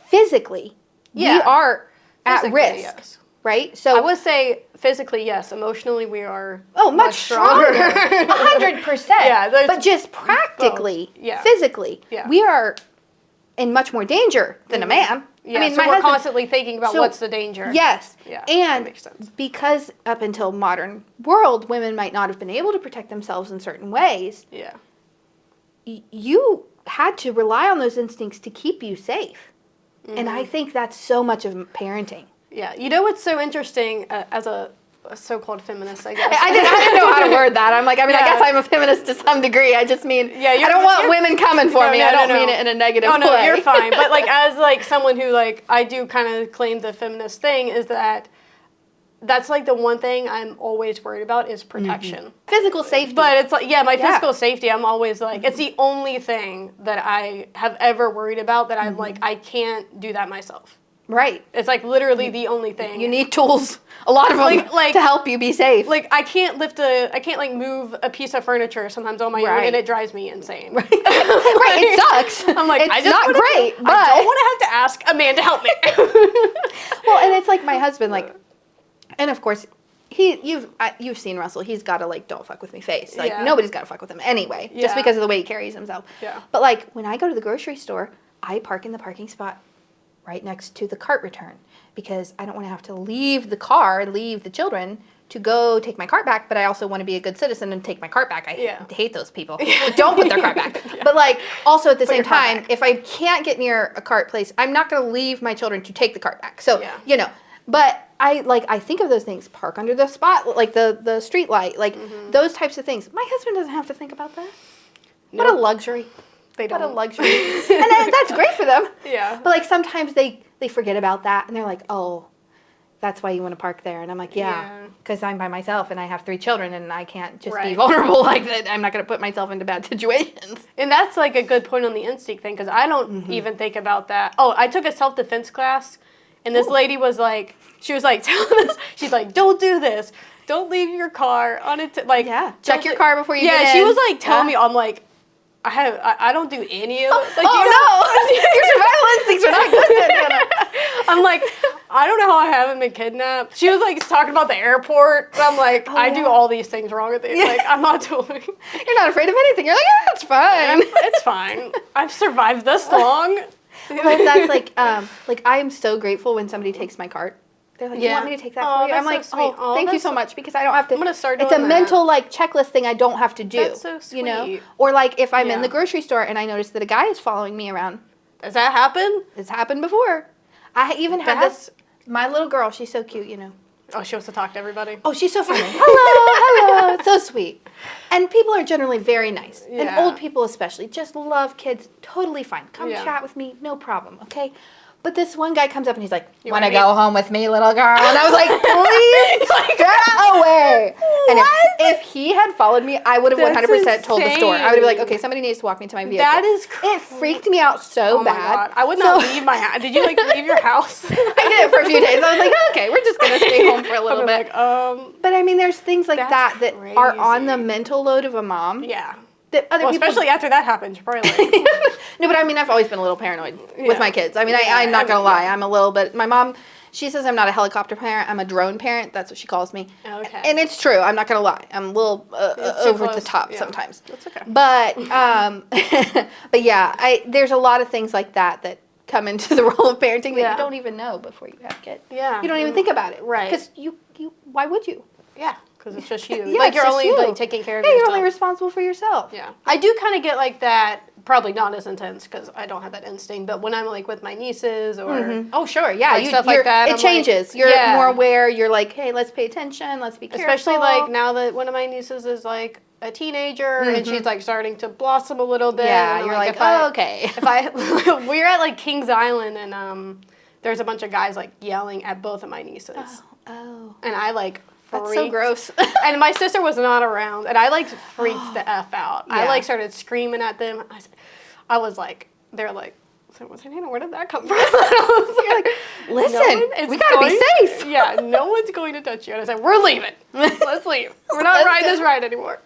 physically, we are at risk, right? So I would say physically, yes. Emotionally, we are much stronger. 100%. Yeah, but just practically, physically, we are in much more danger than a man. Yeah, I mean, so we're constantly thinking about what's the danger. Yes. Yeah, and that makes sense. Because up until modern world, women might not have been able to protect themselves in certain ways. Yeah. You had to rely on those instincts to keep you safe. Mm-hmm. And I think that's so much of parenting. Yeah. You know what's so interesting as a so-called feminist, I guess. I didn't know how to word that. I guess I'm a feminist to some degree. I just mean, I don't want women coming for me. I don't mean it in a negative way. Oh, no, you're fine. But, like, as, like, someone who, like, I do kind of claim the feminist thing is that's, like, the one thing I'm always worried about is protection. Mm-hmm. Physical safety. But it's, like, my physical safety, I'm always, like, it's the only thing that I have ever worried about that I'm, like, I can't do that myself. Right. It's, like, literally the only thing. You need tools, a lot of them, to help you be safe. Like, I can't like, move a piece of furniture sometimes on my own, and it drives me insane. Right. Right, it sucks. I'm like, it's not great, but I don't want to have to ask a man to help me. Well, and it's like my husband, like, and of course, you've seen Russell. He's got a, like, don't fuck with me face. Like, nobody's got to fuck with him anyway, just because of the way he carries himself. Yeah. But, like, when I go to the grocery store, I park in the parking spot right next to the cart return because I don't want to have to leave the children to go take my cart back, but I also want to be a good citizen and take my cart back. I hate those people who don't put their cart back. But, like, also at the same time, if I can't get near a cart place, I'm not going to leave my children to take the cart back. So, you know, but I think of those things, park under the spot, like the street light, like those types of things. My husband doesn't have to think about that. Nope. What a luxury. They don't. What a luxury. And that's great for them. Yeah. But, like, sometimes they forget about that, and they're like, oh, that's why you want to park there. And I'm like, yeah, because I'm by myself, and I have 3 children, and I can't just be vulnerable like that. I'm not going to put myself into bad situations. And that's, like, a good point on the instinct thing, because I don't even think about that. Oh, I took a self-defense class, and this lady was like, she was, like, telling us, she's like, don't do this. Don't leave your car on it. Check your car before you get in. Yeah, she was, like, telling me, I'm like, I don't do any of it. Like, no! Your survival instincts are not good. I'm like, I don't know how I haven't been kidnapped. She was, like, talking about the airport. And I'm like, I do all these things wrong at the Like, I'm not doing. You're not afraid of anything. You're like, yeah, it's fine. It's fine. I've survived this long. Well, that's like I am so grateful when somebody takes my cart. They're like, you want me to take that for you? I'm like, so thank you so much, because I don't have to. I'm going to start doing It's a mental, like, checklist thing I don't have to do. That's so sweet. You know? Or, like, if I'm in the grocery store and I notice that a guy is following me around. Does that happen? It's happened before. I even had this, my little girl, she's so cute, you know. Oh, she wants to talk to everybody. Oh, she's so funny. Hello. So sweet. And people are generally very nice. Yeah. And old people especially just love kids. Totally fine. Come chat with me. No problem. Okay? But this one guy comes up and he's like, want to go home with me, little girl? And I was like, please get away. And if he had followed me, I would have 100% told the store. I would have been like, okay, somebody needs to walk me to my vehicle. That is crazy. It freaked me out so bad. My God. I would not leave my house. Did you, like, leave your house? I did it for a few days. I was like, okay, we're just going to stay home for a little bit. Like, but I mean, there's things like that are on the mental load of a mom. Yeah. That other people, especially after that happens, you're probably like... No, but I mean, I've always been a little paranoid with my kids. I mean, I'm not going to lie. I'm a little bit... My mom, she says I'm not a helicopter parent. I'm a drone parent. That's what she calls me. Okay. And it's true. I'm not going to lie. I'm a little over the top sometimes. That's okay. But, but yeah, there's a lot of things like that come into the role of parenting that you don't even know before you have kids. Yeah. You don't even think about it. Right. Because why would you? Yeah. Because it's just you. Yeah, like, you're only like, taking care of yourself. You're only responsible for yourself. Yeah. I do kind of get like that, probably not as intense because I don't have that instinct, but when I'm like with my nieces or... Oh, sure. Yeah. Like, stuff like that. It changes. Like, you're more aware. You're like, hey, let's pay attention. Let's be careful. Especially like now that one of my nieces is like a teenager and she's like starting to blossom a little bit. Yeah. And, you're like, oh, okay. We're at like Kings Island and there's a bunch of guys like yelling at both of my nieces. Oh. And I like... That's so gross. And my sister was not around, and I like freaked the F out. Yeah. I like started screaming at them. I was like, they're like, so what's her name? Where did that come from? Like, listen, we gotta be safe. Yeah, no one's going to touch you. And I said, we're leaving. Let's leave. We're not riding this ride anymore.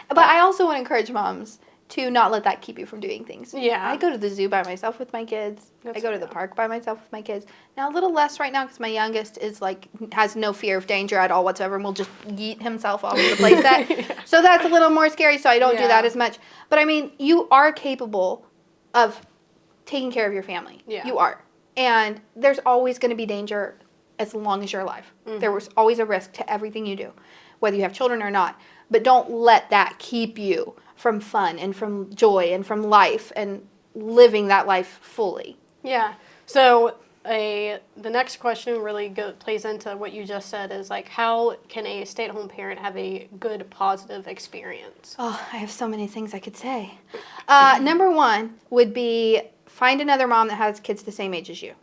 But I also want to encourage moms to not let that keep you from doing things. Yeah. I go to the zoo by myself with my kids. I go to the park by myself with my kids. Now, a little less right now because my youngest is like, has no fear of danger at all whatsoever and will just yeet himself off the playset. So that's a little more scary, so I don't do that as much. But I mean, you are capable of taking care of your family. Yeah. You are. And there's always going to be danger as long as you're alive. Mm-hmm. There was always a risk to everything you do, whether you have children or not. But don't let that keep you from fun and from joy and from life and living that life fully. Yeah. So the next question really plays into what you just said is like, how can a stay-at-home parent have a good positive experience? Oh, I have so many things I could say. Number one would be find another mom that has kids the same age as you.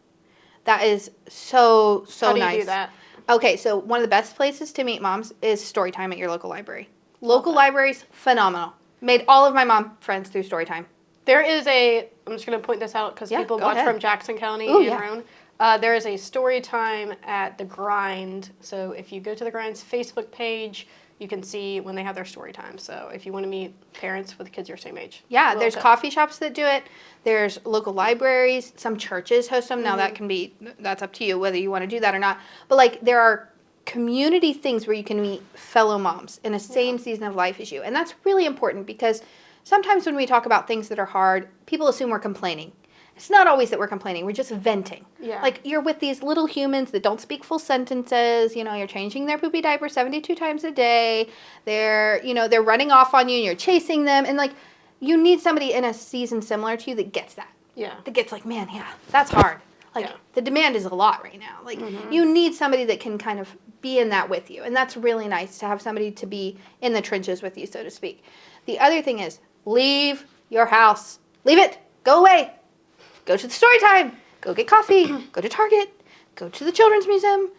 That is so nice. How do you do that? Okay, so one of the best places to meet moms is story time at your local library. Local libraries, phenomenal. Made all of my mom friends through story time. There is I'm just going to point this out because people watch from Jackson County and Roan. There is a story time at The Grind. So if you go to The Grind's Facebook page, you can see when they have their story time. So if you want to meet parents with kids your same age. Yeah, there's coffee shops that do it. There's local libraries. Some churches host them. Now that's up to you whether you want to do that or not. But like there are community things where you can meet fellow moms in the same season of life as you. And that's really important because sometimes when we talk about things that are hard, people assume we're complaining. It's not always that we're complaining. We're just venting. Yeah. Like you're with these little humans that don't speak full sentences. You know, you're changing their poopy diaper 72 times a day. They're running off on you and you're chasing them. And like you need somebody in a season similar to you that gets that. Yeah. That gets like, man, that's hard. Like the demand is a lot right now. Like you need somebody that can kind of be in that with you. And that's really nice to have somebody to be in the trenches with you, so to speak. The other thing is leave your house. Leave it. Go away. Go to the story time. Go get coffee. Go to Target. Go to the Children's Museum.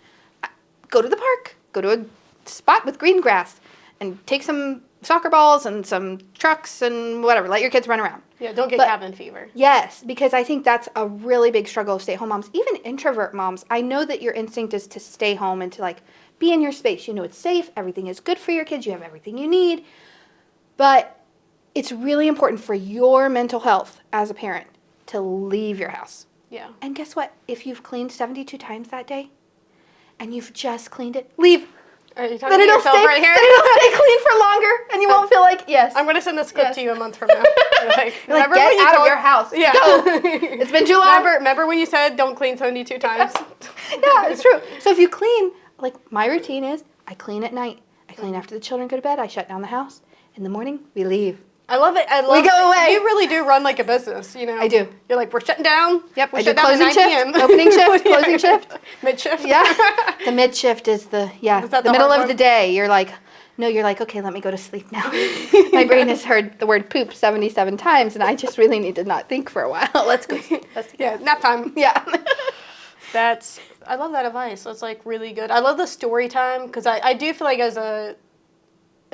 Go to the park. Go to a spot with green grass and take some soccer balls and some trucks and whatever. Let your kids run around. Yeah, don't get cabin fever. Yes, because I think that's a really big struggle of stay-at-home moms. Even introvert moms, I know that your instinct is to stay home and to like be in your space. You know it's safe. Everything is good for your kids. You have everything you need. But it's really important for your mental health as a parent to leave your house. Yeah. And guess what? If you've cleaned 72 times that day and you've just cleaned it, leave. Are you talking to yourself right here? Then it'll stay clean for longer, and you won't feel like, yes. I'm going to send this clip to you a month from now. Remember get when you out of your house. Yeah. Go. It's been too long. Remember when you said don't clean 72 times? Yeah, it's true. So if you clean, like my routine is, I clean at night. I clean after the children go to bed. I shut down the house. In the morning, we leave. I love it. We go away. You really do run like a business, you know. I do. You're like, we're shutting down. Yep. We're I do shutting down closing shift, opening shift, closing shift. Mid-shift. Yeah. The mid-shift is the middle of the day. You're like, okay, let me go to sleep now. My brain has heard the word poop 77 times, and I just really need to not think for a while. Let's go. Yeah, nap time. Yeah. I love that advice. That's like really good. I love the story time because I do feel like as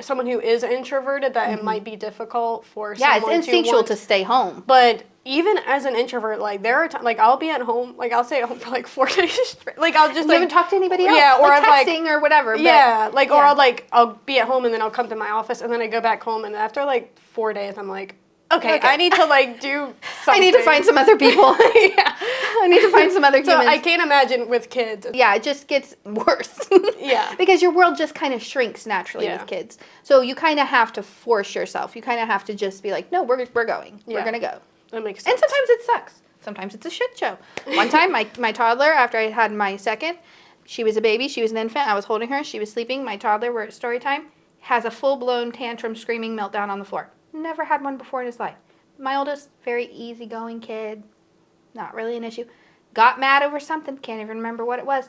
someone who is introverted that it might be difficult for someone it's instinctual to stay home. But even as an introvert, like there are times, like I'll be at home, like I'll stay at home for like 4 days. Like I'll just you haven't talked to anybody else. Yeah, or like I'm texting or whatever. Yeah, or I'll be at home and then I'll come to my office and then I go back home and after like 4 days I'm like, okay. I need to like do something. I need to find some other people. Yeah. I need to find some other humans. So I can't imagine with kids. Yeah, it just gets worse. Yeah. Because your world just kind of shrinks naturally with kids. So you kind of have to force yourself. You kind of have to just be like, no, we're going. Yeah. We're going to go. That makes sense. And sometimes it sucks. Sometimes it's a shit show. One time, my toddler, after I had my second, she was a baby. She was an infant. I was holding her. She was sleeping. My toddler, we're at story time, has a full-blown tantrum, screaming meltdown on the floor. Never had one before in his life. My oldest, very easygoing kid. Not really an issue. Got mad over something. Can't even remember what it was.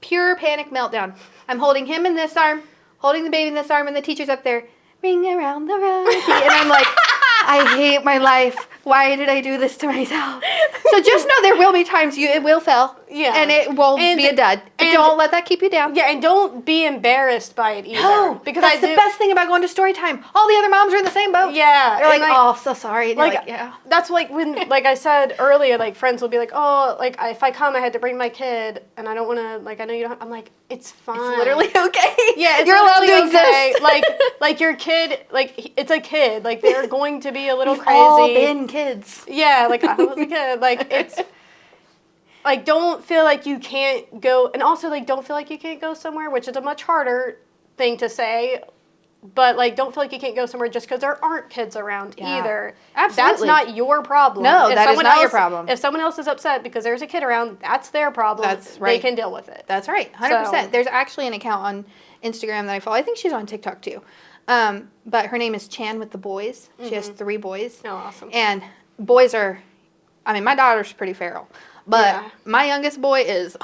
Pure panic meltdown. I'm holding him in this arm, holding the baby in this arm, and the teacher's up there. Ring around the rosy. And I'm like, I hate my life. Why did I do this to myself? So just know there will be times it will fail. Yeah. And it will be a dud. But don't let that keep you down. Yeah, and don't be embarrassed by it either. No, because that's the best thing about going to story time. All the other moms are in the same boat. Yeah. They're like, oh, so sorry. And like, yeah. That's like when, like I said earlier, like friends will be like, oh, like if I come, I had to bring my kid, and I don't want to, like I know you don't. I'm like, it's fine. It's literally okay. Yeah, you're allowed to exist. like your kid, like it's a kid. Like they're going to be a little crazy. All been kids. Yeah, like I was a kid. Like it's. Like, don't feel like you can't go, and also, like, don't feel like you can't go somewhere, which is a much harder thing to say, but, like, don't feel like you can't go somewhere just because there aren't kids around either. Absolutely. That's not your problem. No, that is not your problem. If someone else is upset because there's a kid around, that's their problem. That's right. They can deal with it. That's right, 100%. So, there's actually an account on Instagram that I follow. I think she's on TikTok, too. But her name is Chan with the boys. She has 3 boys. Oh, awesome. And boys are, my daughter's pretty feral. But my youngest boy is,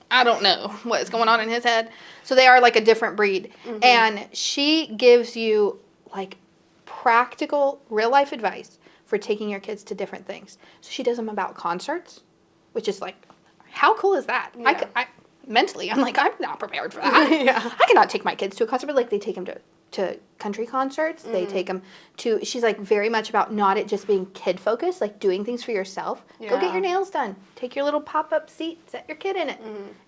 I don't know what is going on in his head. So they are like a different breed. Mm-hmm. And she gives you like practical, real life advice for taking your kids to different things. So she does them about concerts, which is like, how cool is that? Yeah. I mentally, I'm like, I'm not prepared for that. Yeah. I cannot take my kids to a concert, but like they take them to country concerts. They take them to, she's like very much about not it just being kid focused, like doing things for yourself. Yeah. Go get your nails done. Take your little pop-up seat, set your kid in it.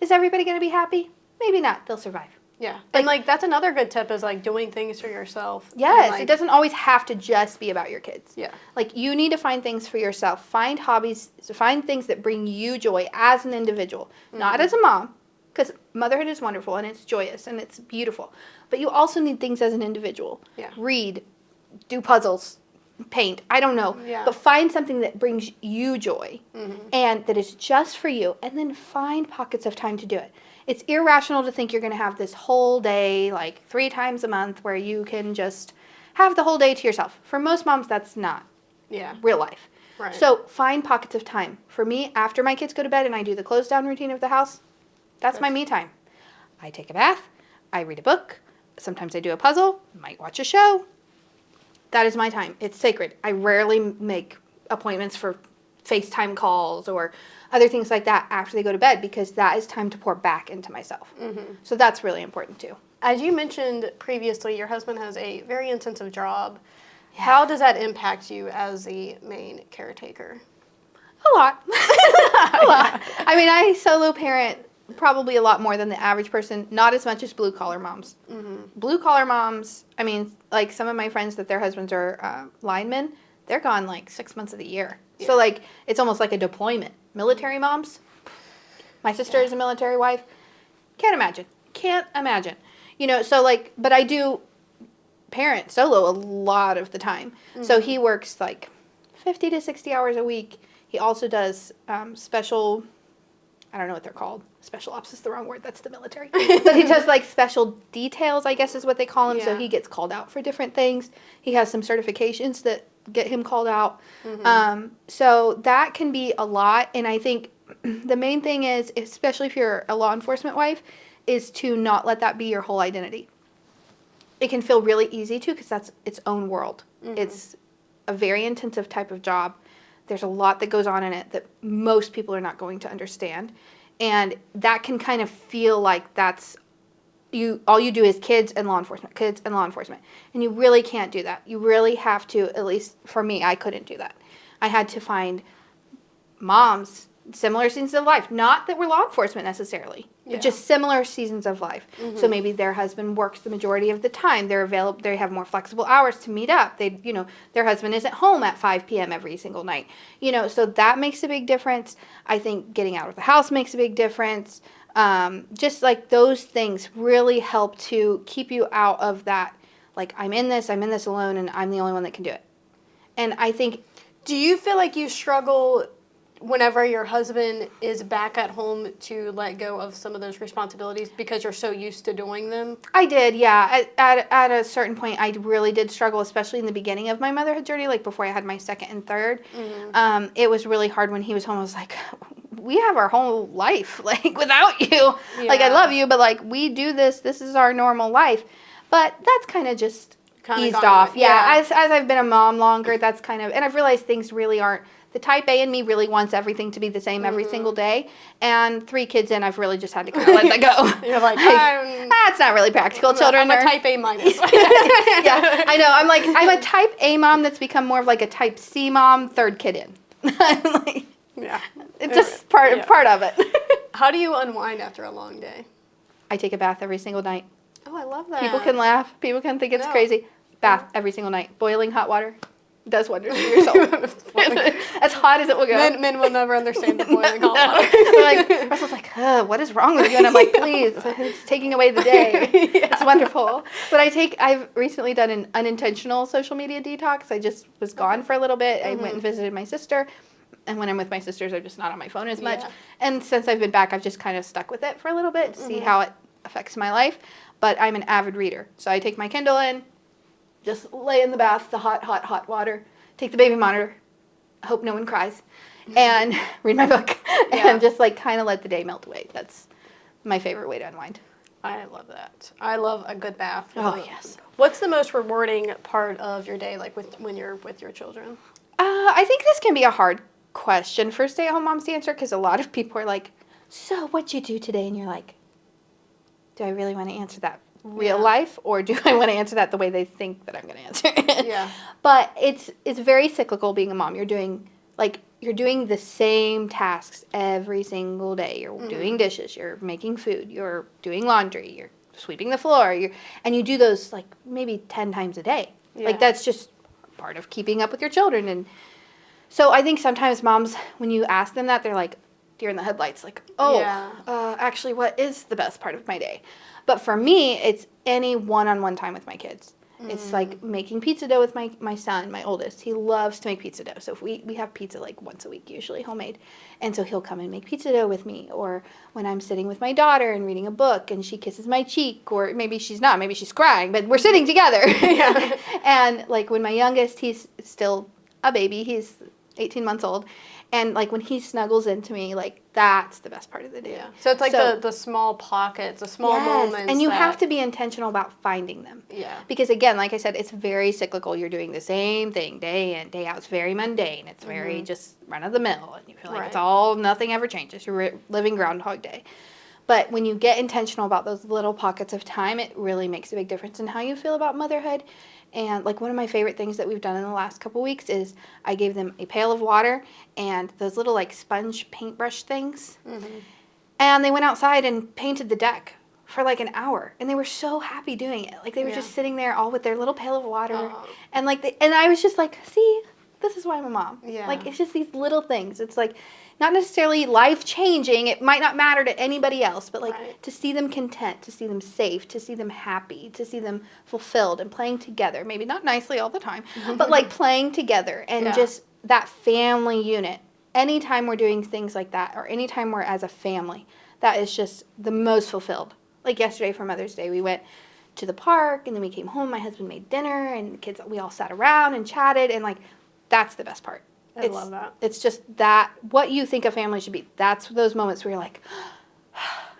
Is everybody going to be happy? Maybe not. They'll survive. Yeah. And like that's another good tip is like doing things for yourself. Yes. It doesn't always have to just be about your kids. Yeah. Like you need to find things for yourself. Find hobbies, find things that bring you joy as an individual, not as a mom. Because motherhood is wonderful and it's joyous and it's beautiful. But you also need things as an individual. Yeah. Read, do puzzles, paint, I don't know. Yeah. But find something that brings you joy and that is just for you. And then find pockets of time to do it. It's irrational to think you're going to have this whole day, like 3 times a month, where you can just have the whole day to yourself. For most moms, that's not real life. Right. So find pockets of time. For me, after my kids go to bed and I do the close down routine of the house, that's my me time. I take a bath. I read a book. Sometimes I do a puzzle. Might watch a show. That is my time. It's sacred. I rarely make appointments for FaceTime calls or other things like that after they go to bed because that is time to pour back into myself. So that's really important too. As you mentioned previously, your husband has a very intensive job. Yeah. How does that impact you as the main caretaker? A lot. A lot. I mean, I solo parent probably a lot more than the average person, not as much as blue-collar moms. Blue-collar moms, I mean, like some of my friends that their husbands are linemen, they're gone like 6 months of the year. Yeah. So like, it's almost like a deployment. Military moms, my sister is a military wife. Can't can't imagine. You know, so like, but I do parent solo a lot of the time. Mm-hmm. So he works like 50 to 60 hours a week. He also does special, I don't know what they're called. Special ops is the wrong word. That's the military. But he does like special details, I guess is what they call him. Yeah. So he gets called out for different things. He has some certifications that get him called out. Mm-hmm. So that can be a lot. And I think the main thing is, especially if you're a law enforcement wife, is to not let that be your whole identity. It can feel really easy to, because that's its own world. Mm-hmm. It's a very intensive type of job. There's a lot that goes on in it that most people are not going to understand. And that can kind of feel like that's all you do is kids and law enforcement. And you really can't do that. You really have to, at least for me, I couldn't do that. I had to find moms, similar seasons of life. Not that we're law enforcement necessarily, but just similar seasons of life. Mm-hmm. So maybe their husband works the majority of the time. They're available. They have more flexible hours to meet up. Their husband isn't home at 5 p.m. every single night. So that makes a big difference. I think getting out of the house makes a big difference. Just like those things really help to keep you out of that, like, I'm in this alone and I'm the only one that can do it. And I think... Do you feel like you struggle whenever your husband is back at home to let go of some of those responsibilities because you're so used to doing them? I did, yeah. At a certain point, I really did struggle, especially in the beginning of my motherhood journey, like before I had my second and third. Mm-hmm. It was really hard when he was home. I was like, we have our whole life, like, without you. Yeah. Like, I love you, but, like, we do this. This is our normal life. But that's kind of just eased off. Yeah. As I've been a mom longer, that's kind of, and I've realized things really aren't, the type A in me really wants everything to be the same every single day. And 3 kids in, I've really just had to kind of let that go. You're like, that's not really practical. Children I'm a type A minus. Yeah, I know. I'm a type A mom that's become more of like a type C mom, 3rd kid in. Like, yeah. It's just part of it. How do you unwind after a long day? I take a bath every single night. Oh, I love that. People can laugh. People can think it's crazy. Bath every single night. Boiling hot water does wonders for your soul. As hot as it will go. Men will never understand the boiling hot water. They're like, Russell's like, what is wrong with you? And I'm like, please, it's taking away the day. Yeah. It's wonderful. But I've recently done an unintentional social media detox. I just was gone for a little bit. Mm-hmm. I went and visited my sister. And when I'm with my sisters, I'm just not on my phone as much. Yeah. And since I've been back, I've just kind of stuck with it for a little bit to see how it affects my life. But I'm an avid reader. So I take my Kindle in, just lay in the bath, the hot water, take the baby monitor, hope no one cries, and read my book. And just like kind of let the day melt away. That's my favorite way to unwind. I love that. I love a good bath. Oh, yes. What's the most rewarding part of your day, like when you're with your children? I think this can be a hard question for stay-at-home moms to answer, because a lot of people are like, so what'd you do today? And you're like, do I really want to answer that real life, or do I want to answer that the way they think that I'm going to answer it? Yeah. But it's very cyclical being a mom. You're doing the same tasks every single day. You're doing dishes, you're making food, you're doing laundry, you're sweeping the floor, and you do those like maybe 10 times a day. Yeah. Like that's just part of keeping up with your children. And so I think sometimes moms, when you ask them that, they're like deer in the headlights, like, actually, what is the best part of my day? But for me, it's any one-on-one time with my kids. It's like making pizza dough with my son, my oldest. He loves to make pizza dough. So if we have pizza like once a week, usually homemade. And so he'll come and make pizza dough with me. Or when I'm sitting with my daughter and reading a book and she kisses my cheek, or maybe she's not, maybe she's crying, but we're sitting together. Yeah. And like when my youngest, he's still a baby, he's 18 months old. And, like, when he snuggles into me, like, that's the best part of the day. Yeah. So it's like the small pockets, the small moments. And you have to be intentional about finding them. Yeah. Because, again, like I said, it's very cyclical. You're doing the same thing day in, day out. It's very mundane. It's very just run-of-the-mill. And you feel like it's all, nothing ever changes. You're living Groundhog Day. But when you get intentional about those little pockets of time, it really makes a big difference in how you feel about motherhood. And, like, one of my favorite things that we've done in the last couple weeks is I gave them a pail of water and those little, like, sponge paintbrush things. Mm-hmm. And they went outside and painted the deck for, like, an hour. And they were so happy doing it. Like, they were just sitting there all with their little pail of water. And, like, and I was just like, see, this is why I'm a mom. Yeah. Like, it's just these little things. It's like, not necessarily life-changing. It might not matter to anybody else, but like to see them content, to see them safe, to see them happy, to see them fulfilled and playing together. Maybe not nicely all the time, but like playing together and just that family unit. Anytime we're doing things like that, or anytime we're as a family, that is just the most fulfilled. Like yesterday for Mother's Day, we went to the park, and then we came home. My husband made dinner, and the kids, we all sat around and chatted, and like, that's the best part. I love that. It's just that, what you think a family should be. That's those moments where you're like,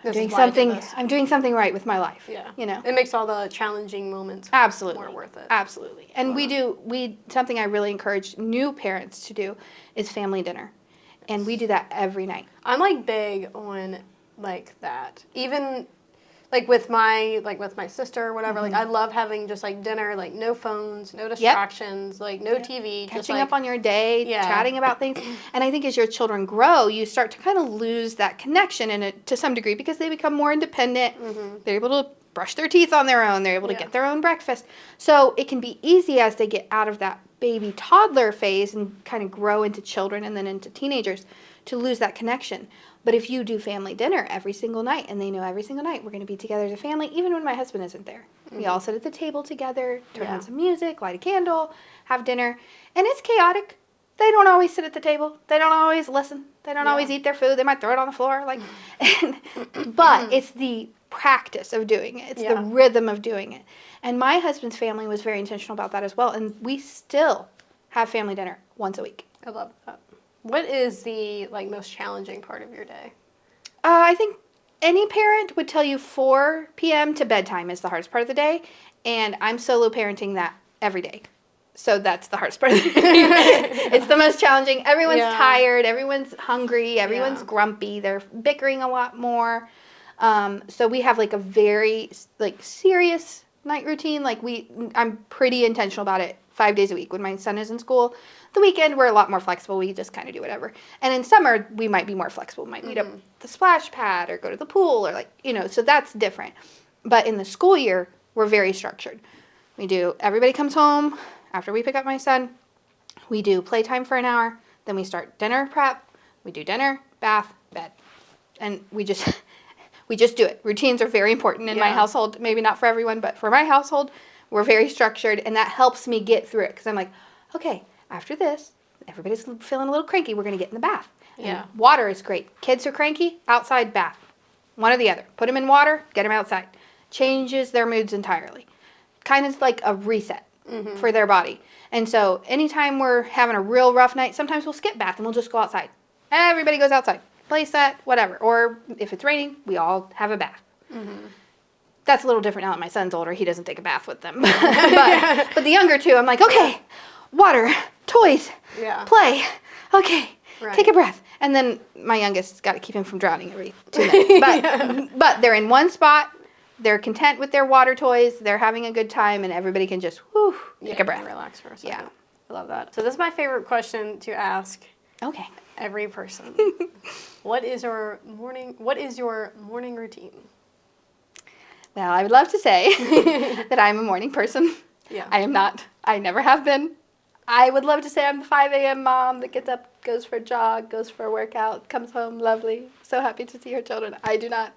I'm doing something right with my life. Yeah. You know? It makes all the challenging moments more worth it. Absolutely. And something I really encourage new parents to do is family dinner. And we do that every night. I'm like big on like that. Even like with my sister or whatever, like I love having just like dinner, like no phones, no distractions, like no TV. Catching up on your day, chatting about things. And I think as your children grow, you start to kind of lose that connection in it to some degree because they become more independent. They're able to brush their teeth on their own. They're able to get their own breakfast. So it can be easy as they get out of that baby toddler phase and kind of grow into children and then into teenagers to lose that connection. But if you do family dinner every single night, and they know every single night we're going to be together as a family, even when my husband isn't there. We all sit at the table together, turn on some music, light a candle, have dinner. And it's chaotic. They don't always sit at the table. They don't always listen. They don't always eat their food. They might throw it on the floor. But it's the practice of doing it. It's the rhythm of doing it. And my husband's family was very intentional about that as well. And we still have family dinner once a week. I love that. What is the most challenging part of your day? I think any parent would tell you 4 p.m. to bedtime is the hardest part of the day, and I'm solo parenting that every day. So that's the hardest part of the day. It's the most challenging. Everyone's tired. Everyone's hungry. Everyone's grumpy. They're bickering a lot more. So we have a very serious night routine. I'm pretty intentional about it 5 days a week. When my son is in school, the weekend we're a lot more flexible. We just kind of do whatever. And in summer we might be more flexible. We might meet up at the splash pad or go to the pool or so that's different. But in the school year we're very structured. Everybody comes home after we pick up my son. We do playtime for an hour. Then we start dinner prep. We do dinner, bath, bed, and we just do it. Routines are very important in my household. Maybe not for everyone, but for my household, we're very structured, and that helps me get through it because I'm like, okay, after this, everybody's feeling a little cranky. We're going to get in the bath. And water is great. Kids are cranky, outside bath. One or the other. Put them in water, get them outside. Changes their moods entirely. Kind of like a reset for their body. And so anytime we're having a real rough night, sometimes we'll skip bath and we'll just go outside. Everybody goes outside. Play set, whatever. Or if it's raining, we all have a bath. That's a little different now that my son's older. He doesn't take a bath with them. but the younger two, I'm like, okay, water, toys, play, okay, take a breath. And then my youngest got to keep him from drowning every 2 minutes. But they're in one spot. They're content with their water toys. They're having a good time, and everybody can just take a breath. And relax for a second. Yeah. I love that. So this is my favorite question to ask. Okay. Every person. What is your morning routine? Well, I would love to say that I'm a morning person. Yeah. I am not. I never have been. I would love to say I'm the 5 a.m. mom that gets up, goes for a jog, goes for a workout, comes home lovely, so happy to see her children. I do not.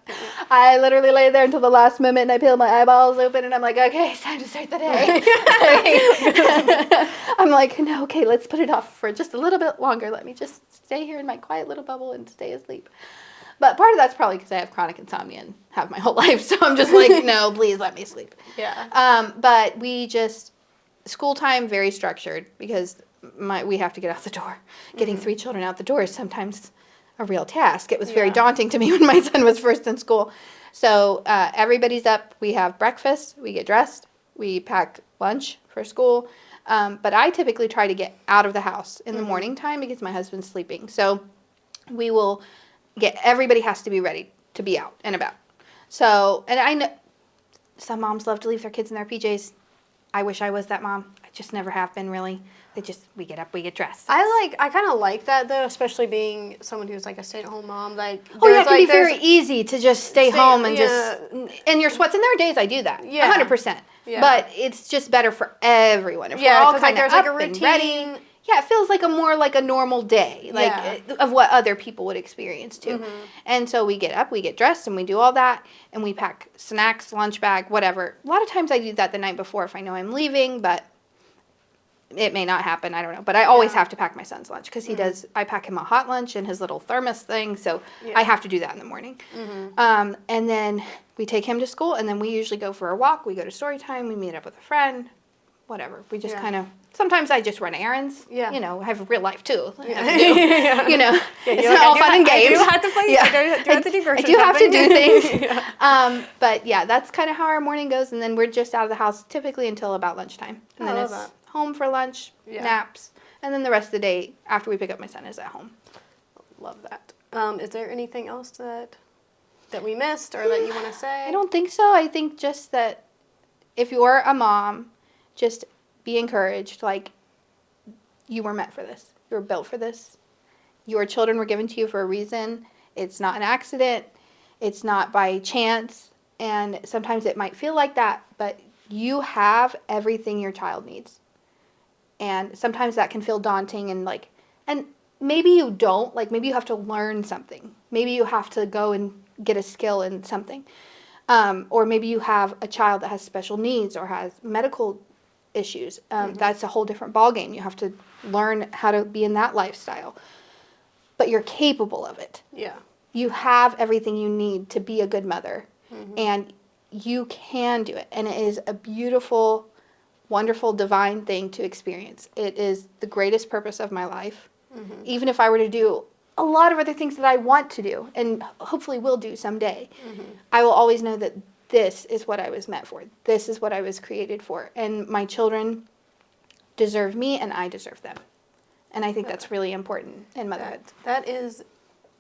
I literally lay there until the last moment and I peel my eyeballs open and I'm like, okay, it's time to start the day. I'm like, no, okay, let's put it off for just a little bit longer. Let me just stay here in my quiet little bubble and stay asleep. But part of that's probably because I have chronic insomnia and have my whole life, so I'm just like, no, please let me sleep. Yeah. But school time, very structured because we have to get out the door. Getting 3 children out the door is sometimes a real task. It was very daunting to me when my son was first in school. So everybody's up. We have breakfast. We get dressed. We pack lunch for school. But I typically try to get out of the house in the morning time because my husband's sleeping. So we will everybody has to be ready to be out and about. So, and I know some moms love to leave their kids in their PJs. I wish I was that mom. I just never have been really. We get up, we get dressed. I kind of like that though, especially being someone who's a stay-at-home mom. It can be very easy to just stay home and in your sweats. And there are days I do that, 100%. Yeah. But it's just better for everyone. If we're all kind of up a routine. And ready. it feels like a normal day, of what other people would experience too. Mm-hmm. And so we get up, we get dressed, and we do all that, and we pack snacks, lunch bag, whatever. A lot of times I do that the night before if I know I'm leaving, but it may not happen, I don't know. But I always have to pack my son's lunch because I pack him a hot lunch and his little thermos thing, so I have to do that in the morning. Mm-hmm. And then we take him to school, and then we usually go for a walk. We go to story time, we meet up with a friend, whatever. We just kind of, sometimes I just run errands. Yeah. You know, I have real life too. You know, it's not all fun and games. I do have to play. I do have to do grocery shopping. I do have to do things. But yeah, that's kind of how our morning goes, and then we're just out of the house typically until about lunchtime. And then it's home for lunch, naps, and then the rest of the day after we pick up my son is at home. Love that. Is there anything else that we missed or that you want to say? I don't think so. I think just that if you're a mom, just be encouraged. Like, you were meant for this. You were built for this. Your children were given to you for a reason. It's not an accident. It's not by chance. And sometimes it might feel like that, but you have everything your child needs. And sometimes that can feel daunting and maybe you don't, maybe you have to learn something. Maybe you have to go and get a skill in something. Or maybe you have a child that has special needs or has medical issues. That's a whole different ballgame. You have to learn how to be in that lifestyle. But you're capable of it. Yeah. You have everything you need to be a good mother. Mm-hmm. And you can do it. And it is a beautiful, wonderful, divine thing to experience. It is the greatest purpose of my life. Mm-hmm. Even if I were to do a lot of other things that I want to do and hopefully will do someday, I will always know that this is what I was meant for. This is what I was created for. And my children deserve me and I deserve them. And I think that's really important in motherhood. That is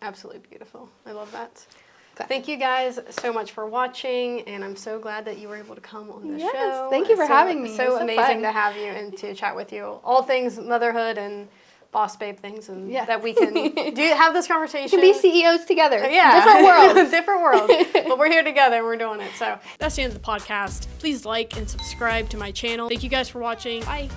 absolutely beautiful. I love that. Thank you guys so much for watching, and I'm so glad that you were able to come on the show. Thank you for having me. So amazing to have you and to chat with you. All things motherhood and boss babe things, and that we can have this conversation. We can be CEOs together. Different worlds. Different worlds. But we're here together and we're doing it. So that's the end of the podcast. Please like and subscribe to my channel. Thank you guys for watching. Bye.